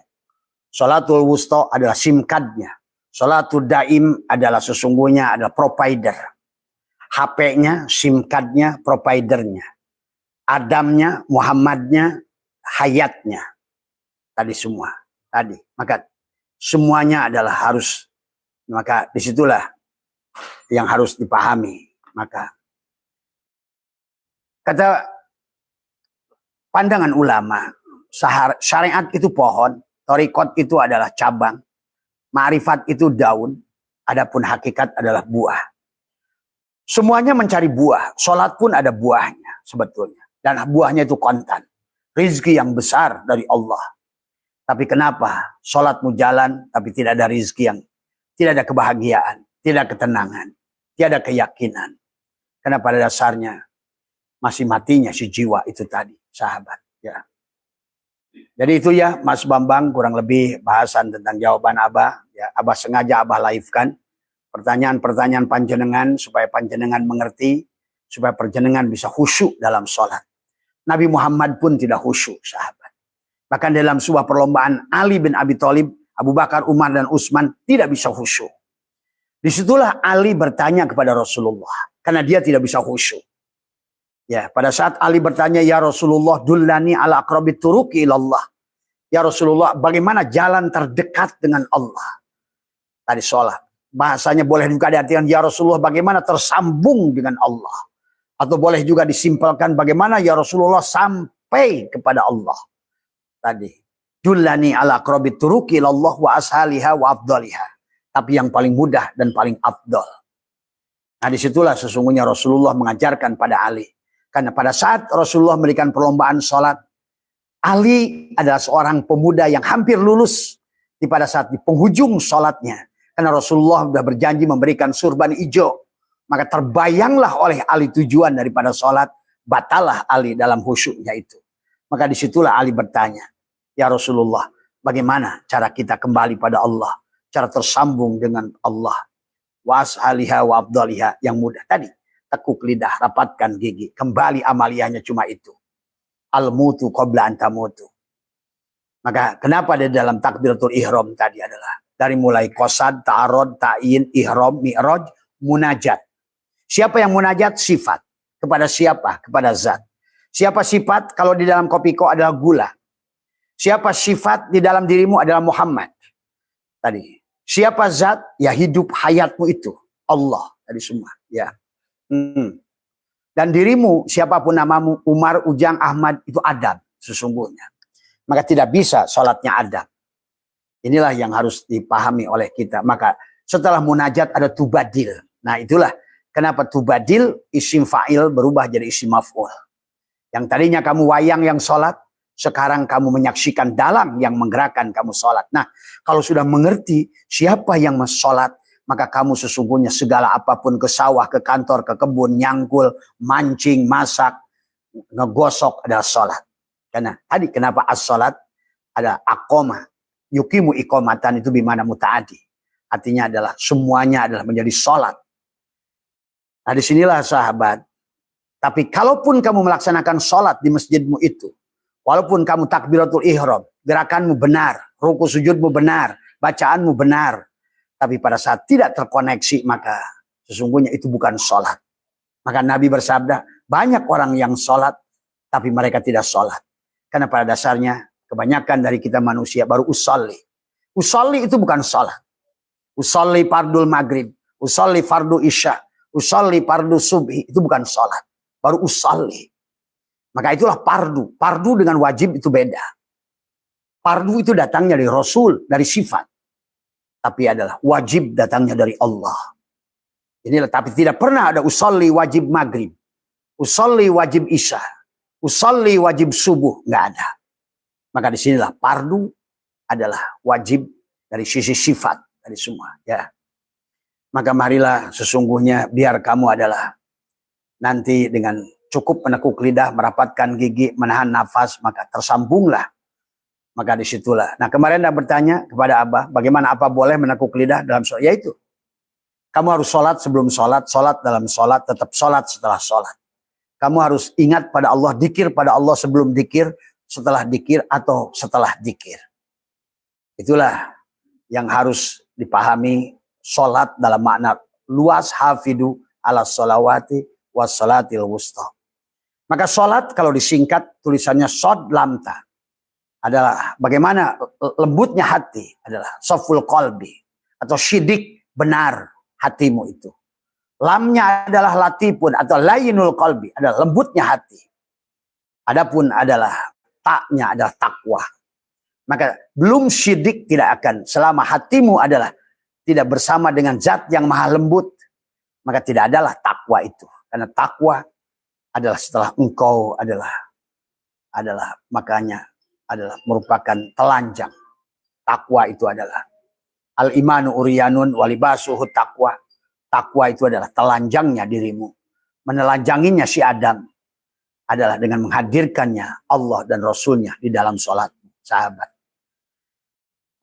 A: Sholatul wusta adalah SIM card-nya. Sholatul daim adalah sesungguhnya adalah provider. HP-nya, SIM card-nya, providernya. Adamnya, Muhammadnya, hayatnya. Tadi semua. Tadi. Maka semuanya adalah harus. Maka disitulah yang harus dipahami. Maka kata pandangan ulama, syariat itu pohon, thariqat itu adalah cabang, ma'rifat itu daun, adapun hakikat adalah buah. Semuanya mencari buah, sholat pun ada buahnya sebetulnya. Dan buahnya itu kontan. rizki yang besar dari Allah. Tapi kenapa sholatmu jalan tapi tidak ada rizki yang, tidak ada kebahagiaan, tidak ada ketenangan, tidak ada keyakinan. Karena pada dasarnya masih matinya si jiwa itu tadi, sahabat. Ya. Jadi itu ya Mas Bambang, kurang lebih bahasan tentang jawaban Abah. Ya, Abah sengaja Abah live-kan pertanyaan-pertanyaan panjenengan supaya panjenengan mengerti, supaya panjenengan bisa khusyuk dalam sholat. Nabi Muhammad pun tidak khusyuk, sahabat. Bahkan dalam sebuah perlombaan Ali bin Abi Thalib, Abu Bakar, Umar, dan Utsman tidak bisa khusyuk. Disitulah Ali bertanya kepada Rasulullah. Karena dia tidak bisa khusyuk. Ya, pada saat Ali bertanya, ya Rasulullah, dullani ala aqrabit turuqi ilallah. Ya Rasulullah, bagaimana jalan terdekat dengan Allah? Tadi sholat. Bahasanya boleh juga diartikan, ya Rasulullah, bagaimana tersambung dengan Allah? Atau boleh juga disimpelkan, bagaimana ya Rasulullah sampai kepada Allah? Tadi, dullani ala aqrabit turuqi ilallah wa ashaliha wa afdaliha. Tapi yang paling mudah dan paling afdal. Nah, disitulah sesungguhnya Rasulullah mengajarkan pada Ali. Karena pada saat Rasulullah memberikan perlombaan sholat, Ali adalah seorang pemuda yang hampir lulus pada saat di penghujung sholatnya. Karena Rasulullah sudah berjanji memberikan surban hijau. Maka terbayanglah oleh Ali tujuan daripada sholat, batalah Ali dalam khusyuknya itu. Maka disitulah Ali bertanya, ya Rasulullah, bagaimana cara kita kembali pada Allah? Cara tersambung dengan Allah. Was'aliha wa afdaliha, yang mudah tadi. Tekuk lidah, rapatkan gigi. Kembali amaliyahnya cuma itu. Al-mutu qabla antamutu. Maka kenapa di dalam takbiratul ihram tadi adalah dari mulai qasad, ta'arud, ta'in, ihram, mi'raj, munajat. Siapa yang munajat? Sifat. Kepada siapa? Kepada zat. Siapa sifat? Kalau di dalam kopiko adalah gula. Siapa sifat di dalam dirimu adalah Muhammad. Tadi. Siapa zat? Ya hidup hayatmu itu. Allah. Tadi semua. Ya. Dan dirimu, siapapun namamu, Umar, Ujang, Ahmad, itu Adam. Sesungguhnya. Maka tidak bisa sholatnya Adam. Inilah yang harus dipahami oleh kita. Maka setelah munajat ada tubadil. Nah itulah. Kenapa tubadil? Isim fa'il berubah jadi isim maf'ul. Yang tadinya kamu wayang yang sholat, sekarang kamu menyaksikan dalang yang menggerakkan kamu sholat. Nah, kalau sudah mengerti siapa yang sholat, maka kamu sesungguhnya segala apapun, ke sawah, ke kantor, ke kebun, nyangkul, mancing, masak, ngegosok adalah sholat. Karena tadi kenapa as-sholat ada aqoma, yukimu iqomatan itu bimana muta'adi. Artinya adalah semuanya adalah menjadi sholat. Nah disinilah sahabat. Tapi kalaupun kamu melaksanakan sholat di masjidmu itu, walaupun kamu takbiratul ihram, gerakanmu benar, ruku sujudmu benar, bacaanmu benar, tapi pada saat tidak terkoneksi, maka sesungguhnya itu bukan sholat. Maka Nabi bersabda, banyak orang yang sholat, tapi mereka tidak sholat. Karena pada dasarnya, kebanyakan dari kita manusia baru usolli. Usolli itu bukan sholat. Usolli fardul maghrib, usolli fardu isya, usolli fardu subhi, itu bukan sholat. Baru usolli. Maka itulah fardu. Fardu dengan wajib itu beda. Fardu itu datangnya dari Rasul, dari sifat. Tapi adalah wajib datangnya dari Allah. Inilah, tapi tidak pernah ada usolli wajib maghrib, usolli wajib isya, usolli wajib subuh, nggak ada. Maka disinilah fardu adalah wajib dari sisi sifat dari semua. Ya, maka marilah sesungguhnya biar kamu adalah nanti dengan cukup menekuk lidah, merapatkan gigi, menahan nafas, maka tersambunglah. Maka disitulah. Nah kemarin Anda bertanya kepada Abah, bagaimana apa boleh menekuk lidah dalam sholat? Yaitu, kamu harus sholat sebelum sholat, sholat dalam sholat, tetap sholat setelah sholat. Kamu harus ingat pada Allah, dikir pada Allah sebelum dikir, setelah dikir, atau setelah dikir. Itulah yang harus dipahami sholat dalam makna luas, hafidu ala sholawati wassalatil wusta. Maka sholat kalau disingkat tulisannya shod lamta adalah bagaimana lembutnya hati, adalah soful qalbi atau syidik benar hatimu itu. Lamnya adalah latifun atau layinul qalbi, adalah lembutnya hati. Adapun adalah taknya adalah takwa. Maka belum syidik tidak akan selama hatimu adalah tidak bersama dengan zat yang maha lembut, maka tidak adalah takwa itu. Karena takwa adalah setelah engkau adalah makanya adalah merupakan telanjang. Takwa itu adalah al-imanu uryanun walibasuhu takwa. Takwa itu adalah telanjangnya dirimu. Menelanjanginya si Adam adalah dengan menghadirkannya Allah dan Rasulnya di dalam sholat, sahabat.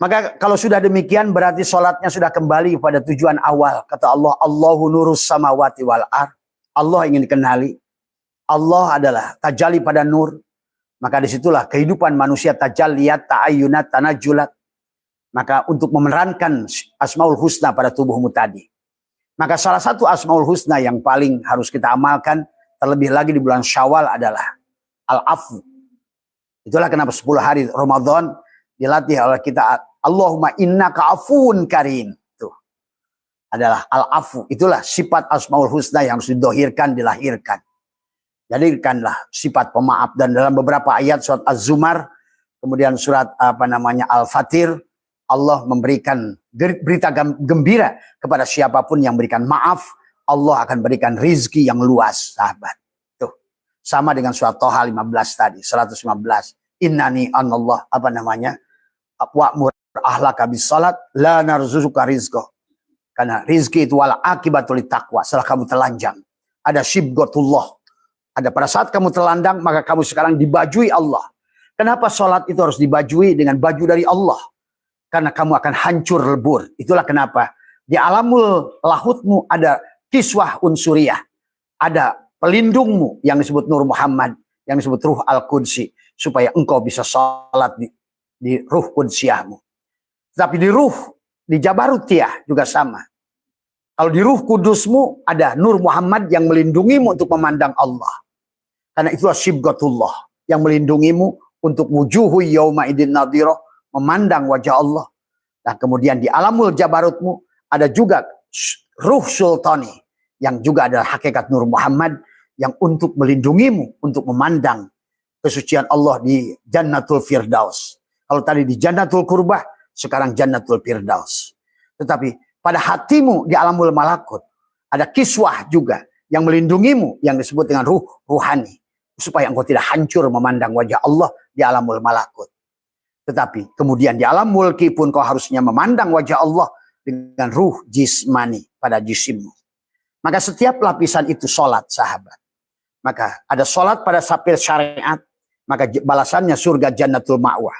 A: Maka kalau sudah demikian berarti sholatnya sudah kembali pada tujuan awal. Kata Allah, Allahu nurus samawati wal ar. Allah ingin dikenali. Allah adalah tajalli pada nur. Maka disitulah kehidupan manusia tajalliyat, ta'ayyunat, tanajulat. Maka untuk memerankan Asmaul Husna pada tubuhmu tadi. Maka salah satu Asmaul Husna yang paling harus kita amalkan, terlebih lagi di bulan Syawal adalah Al-Afu. Itulah kenapa 10 hari Ramadan dilatih oleh kita, Allahumma innaka afuun karim. Itu adalah Al-Afu. Itulah sifat Asmaul Husna yang harus didohirkan, dilahirkan. Jadikanlah sifat pemaaf. Dan dalam beberapa ayat surat Az-Zumar, kemudian surat Al-Fatir, Allah memberikan berita gembira kepada siapapun yang berikan maaf. Allah akan berikan rizki yang luas, sahabat. Tuh. Sama dengan surat Toha 15 tadi, 115. Innani anallah, wa'mur ahlaka bis salat, la narzuzuka rizqo. Karena rizki itu wala akibatul taqwa. Setelah kamu telanjang, ada syibgotullah. Ada pada saat kamu telandang, maka kamu sekarang dibajui Allah. Kenapa salat itu harus dibajui dengan baju dari Allah? Karena kamu akan hancur lebur. Itulah kenapa di alamul lahutmu ada kiswah unsuriyah. Ada pelindungmu yang disebut Nur Muhammad, yang disebut Ruh Al-Qudsi. Supaya engkau bisa salat di Ruh Qudsiyahmu. Tapi di Ruh, di Jabarutiyah juga sama. Kalau di Ruh Kudusmu ada Nur Muhammad yang melindungimu untuk memandang Allah. Karena itulah Syibghatullah yang melindungimu untuk wujuhu yauma idin nadhirah, memandang wajah Allah. Dan kemudian di alamul jabarutmu ada juga ruh sultani yang juga adalah hakikat Nur Muhammad yang untuk melindungimu untuk memandang kesucian Allah di Jannatul Firdaus. Kalau tadi di Jannatul Qurbah, sekarang Jannatul Firdaus. Tetapi pada hatimu di alamul malakut ada kiswah juga yang melindungimu yang disebut dengan ruh ruhani supaya engkau tidak hancur memandang wajah Allah di alamul malakut. Tetapi kemudian di alam mulki pun kau harusnya memandang wajah Allah dengan ruh jismani pada jisimmu. Maka setiap lapisan itu sholat, sahabat. Maka ada sholat pada sapir syariat, maka balasannya surga Jannatul Ma'wah.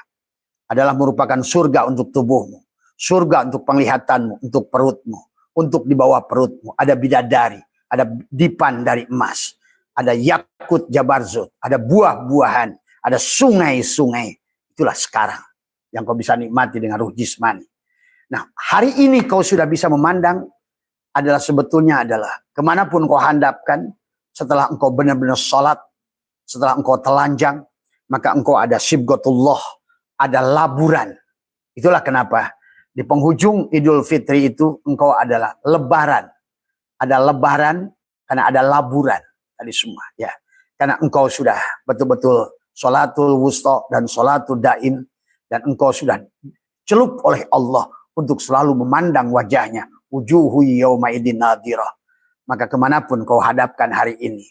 A: Adalah merupakan surga untuk tubuhmu, surga untuk penglihatanmu, untuk perutmu, untuk di bawah perutmu. Ada bidadari, ada dipan dari emas, ada yakut jabarzut, ada buah-buahan, ada sungai-sungai. Itulah sekarang yang kau bisa nikmati dengan ruh jismani. Nah, hari ini kau sudah bisa memandang adalah sebetulnya adalah kemanapun kau hadapkan setelah engkau benar-benar sholat, setelah engkau telanjang, maka engkau ada syibghatullah, ada laburan. Itulah kenapa di penghujung Idul Fitri itu engkau adalah lebaran. Ada lebaran karena ada laburan tadi semua, ya. Karena engkau sudah betul-betul sholatul wusta dan sholatul daim, dan engkau sudah celup oleh Allah untuk selalu memandang wajahnya. Wujuhu yawma idin nadhirah. Maka kemanapun kau hadapkan hari ini,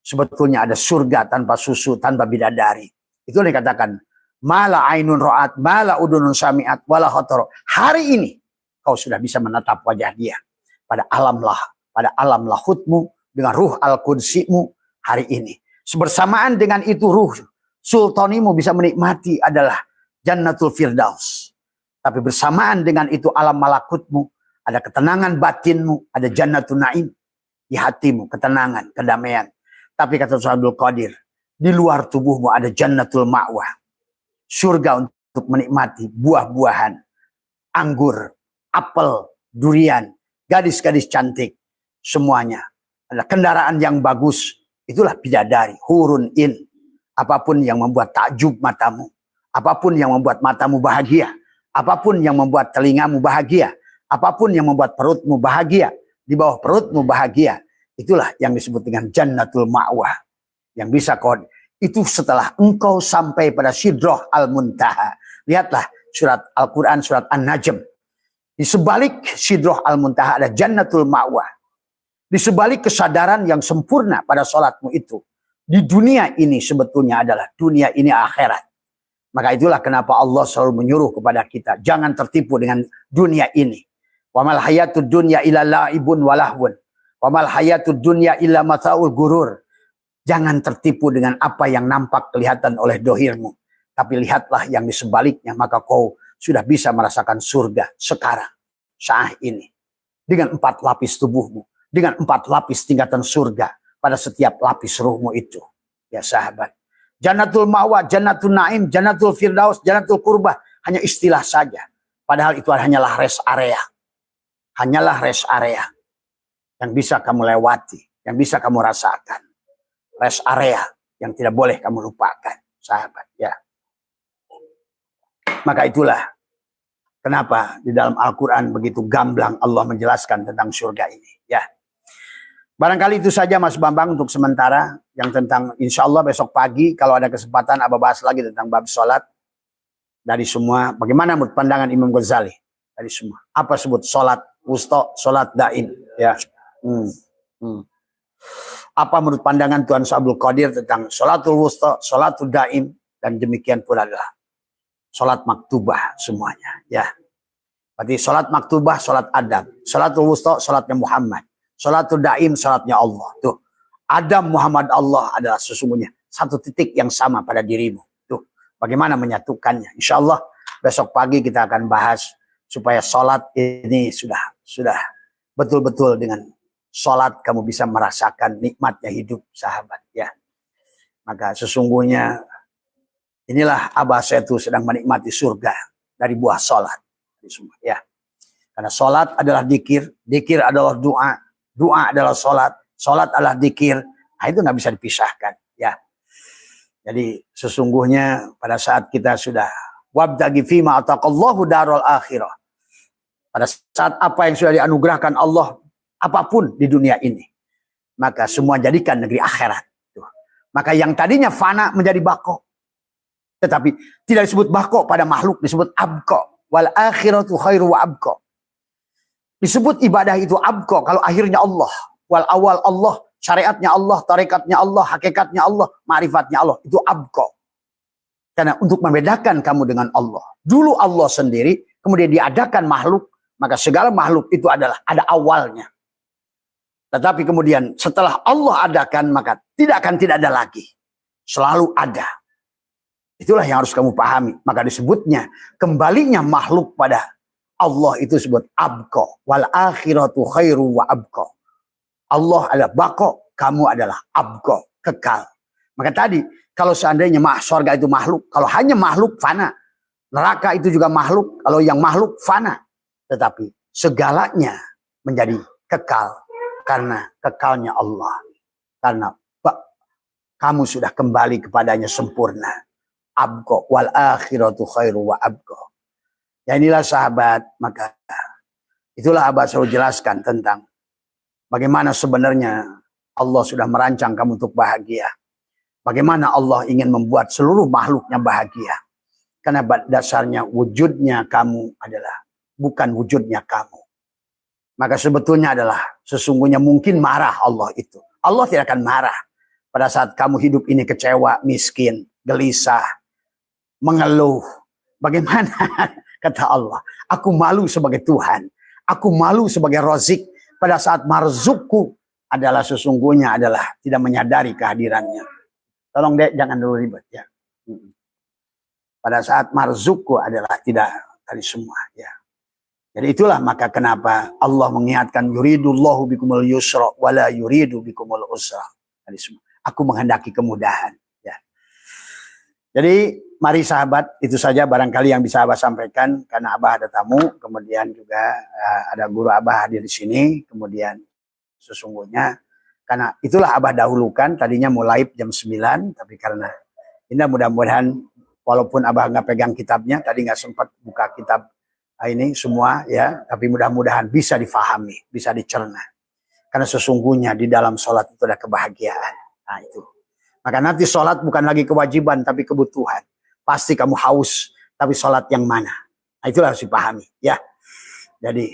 A: sebetulnya ada surga tanpa susu, tanpa bidadari. Itu yang dikatakan, mala ainun ra'at, mala udunun sami'at, wala khatara. Hari ini kau sudah bisa menatap wajah dia pada alam lahutmu dengan ruh al-qudsimu hari ini. Bersamaan dengan itu ruh sultanimu bisa menikmati adalah Jannatul Firdaus. Tapi bersamaan dengan itu alam malakutmu, ada ketenangan batinmu, ada Jannatul Naim di hatimu, ketenangan, kedamaian. Tapi kata Syekh Abdul Qadir, di luar tubuhmu ada Jannatul Ma'wah. Surga untuk menikmati buah-buahan, anggur, apel, durian, gadis-gadis cantik, semuanya. Ada kendaraan yang bagus, itulah bidadari, hurun in. Apapun yang membuat takjub matamu, apapun yang membuat matamu bahagia, apapun yang membuat telingamu bahagia, apapun yang membuat perutmu bahagia, di bawah perutmu bahagia, itulah yang disebut dengan Jannatul Ma'wah. Yang bisa kau, itu setelah engkau sampai pada Sidrah Al-Muntaha. Lihatlah surat Al-Quran, surat An-Najm. Di sebalik Sidrah Al-Muntaha ada Jannatul Ma'wah. Di sebalik kesadaran yang sempurna pada sholatmu itu, di dunia ini sebetulnya adalah dunia ini akhirat. Maka itulah kenapa Allah selalu menyuruh kepada kita, jangan tertipu dengan dunia ini. Wa mal hayatud dunya illa la'ibun wa lahwun. Wa mal hayatud dunya illa mata'ul gurur. Jangan tertipu dengan apa yang nampak kelihatan oleh dohirmu. Tapi lihatlah yang di sebaliknya, maka kau sudah bisa merasakan surga sekarang, saat ini. Dengan 4 lapis tubuhmu, dengan 4 lapis tingkatan surga pada setiap lapis ruhmu itu. Ya sahabat. Jannatul ma'wa, jannatul na'im, jannatul firdaus, jannatul qurbah. Hanya istilah saja. Padahal itu hanyalah rest area. Hanyalah rest area yang bisa kamu lewati, yang bisa kamu rasakan. Rest area yang tidak boleh kamu lupakan, sahabat. Ya. Maka itulah kenapa di dalam Al-Quran begitu gamblang Allah menjelaskan tentang surga ini. Ya. Barangkali itu saja Mas Bambang untuk sementara. Yang tentang insya Allah besok pagi kalau ada kesempatan Abah bahas lagi tentang bab sholat. Dari semua, bagaimana menurut pandangan Imam Ghazali? Dari semua. Apa sebut sholat wusta, sholat daim? Ya. Apa menurut pandangan Tuan Abdul Qadir tentang sholatul wusta, sholatul daim? Dan demikian pula adalah sholat maktubah semuanya. Ya. Berarti sholat maktubah, sholat Adam. Sholatul wusta, sholatnya Muhammad. Sholatul daim, sholatnya Allah. Tuh. Adam, Muhammad, Allah adalah sesungguhnya satu titik yang sama pada dirimu. Tuh. Bagaimana menyatukannya. Insya Allah besok pagi kita akan bahas supaya sholat ini sudah betul-betul dengan sholat kamu bisa merasakan nikmatnya hidup, sahabat. Ya. Maka sesungguhnya inilah Abah saya itu sedang menikmati surga dari buah sholat. Ya. Karena sholat adalah dikir, dikir adalah doa, doa adalah sholat, sholat adalah dikir. Nah, itu nggak bisa dipisahkan. Ya. Jadi sesungguhnya pada saat kita sudah wabtaghi fima ataqallahu darul akhirah. Pada saat apa yang sudah dianugerahkan Allah apapun di dunia ini, maka semua jadikan negeri akhirat. Tuh. Maka yang tadinya fana menjadi bako. Tetapi tidak disebut bako pada makhluk, disebut abko. Wal akhiratu khairu wa abko. Disebut ibadah itu abko kalau akhirnya Allah. Wal awal Allah, syariatnya Allah, tarekatnya Allah, hakikatnya Allah, ma'rifatnya Allah. Itu abko. Karena untuk membedakan kamu dengan Allah. Dulu Allah sendiri, kemudian diadakan makhluk. Maka segala makhluk itu adalah ada awalnya. Tetapi kemudian setelah Allah adakan, maka tidak ada lagi. Selalu ada. Itulah yang harus kamu pahami. Maka disebutnya kembalinya makhluk pada Allah itu disebut abqa. Wal akhiratu khairu wa abqa. Allah adalah bako, kamu adalah abqa, kekal. Maka tadi kalau seandainya surga itu makhluk, kalau hanya makhluk fana. Neraka itu juga makhluk, kalau yang makhluk fana. Tetapi segalanya menjadi kekal. Karena kekalnya Allah. Karena kamu sudah kembali kepadanya sempurna. Abqa wal akhiratu khairu wa abqa. Ya inilah sahabat, maka itulah Abah selalu jelaskan tentang bagaimana sebenarnya Allah sudah merancang kamu untuk bahagia. Bagaimana Allah ingin membuat seluruh makhluknya bahagia. Karena dasarnya wujudnya kamu adalah bukan wujudnya kamu. Maka sebetulnya adalah sesungguhnya mungkin marah Allah itu. Allah tidak akan marah pada saat kamu hidup ini kecewa, miskin, gelisah, mengeluh. Bagaimana? Kata Allah, aku malu sebagai Tuhan. Aku malu sebagai Razik pada saat marzukku adalah sesungguhnya adalah tidak menyadari kehadirannya. Tolong dek, jangan dulu ribet ya. Pada saat marzukku adalah tidak dari semua ya. Jadi itulah maka kenapa Allah mengingatkan yuridullahu bikumul yusra wala yuridu bikumul usra. Dari semua. Aku menghendaki kemudahan ya. Jadi mari sahabat, itu saja barangkali yang bisa Abah sampaikan karena Abah ada tamu, kemudian juga ada guru Abah hadir di sini, kemudian sesungguhnya karena itulah Abah dahulukan, tadinya mau live jam 9, tapi karena ini mudah-mudahan walaupun Abah nggak pegang kitabnya, tadi nggak sempat buka kitab ini semua ya, tapi mudah-mudahan bisa difahami, bisa dicerna. Karena sesungguhnya di dalam sholat itu ada kebahagiaan. Nah itu. Maka nanti sholat bukan lagi kewajiban, tapi kebutuhan. Pasti kamu haus, tapi sholat yang mana? Nah itulah harus dipahami ya. Jadi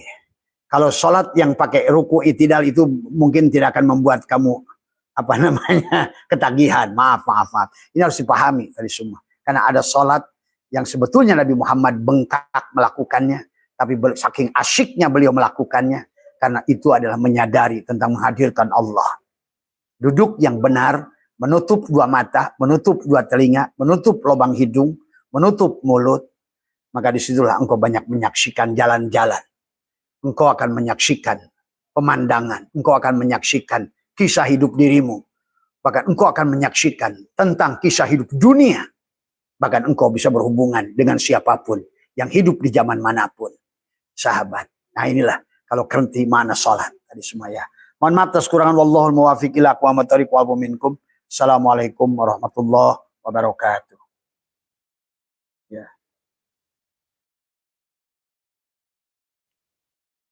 A: kalau sholat yang pakai ruku i'tidal itu mungkin tidak akan membuat kamu apa namanya, ketagihan. Maaf. Ini harus dipahami tadi semua. Karena ada sholat yang sebetulnya Nabi Muhammad bengkak melakukannya, tapi saking asyiknya beliau melakukannya, karena itu adalah menyadari tentang menghadirkan Allah. Duduk yang benar, menutup dua mata, menutup dua telinga, menutup lubang hidung, menutup mulut, maka disitulah engkau banyak menyaksikan jalan-jalan. Engkau akan menyaksikan pemandangan, engkau akan menyaksikan kisah hidup dirimu, bahkan engkau akan menyaksikan tentang kisah hidup dunia. Bahkan engkau bisa berhubungan dengan siapapun yang hidup di zaman manapun. Sahabat. Nah inilah kalau kerti mana sholat. Tadi semua ya. Mohon maaf atas kekurangan. Wallahul muwaffiq ila aqwamit thoriq wal minkum. Assalamualaikum warahmatullahi wabarakatuh.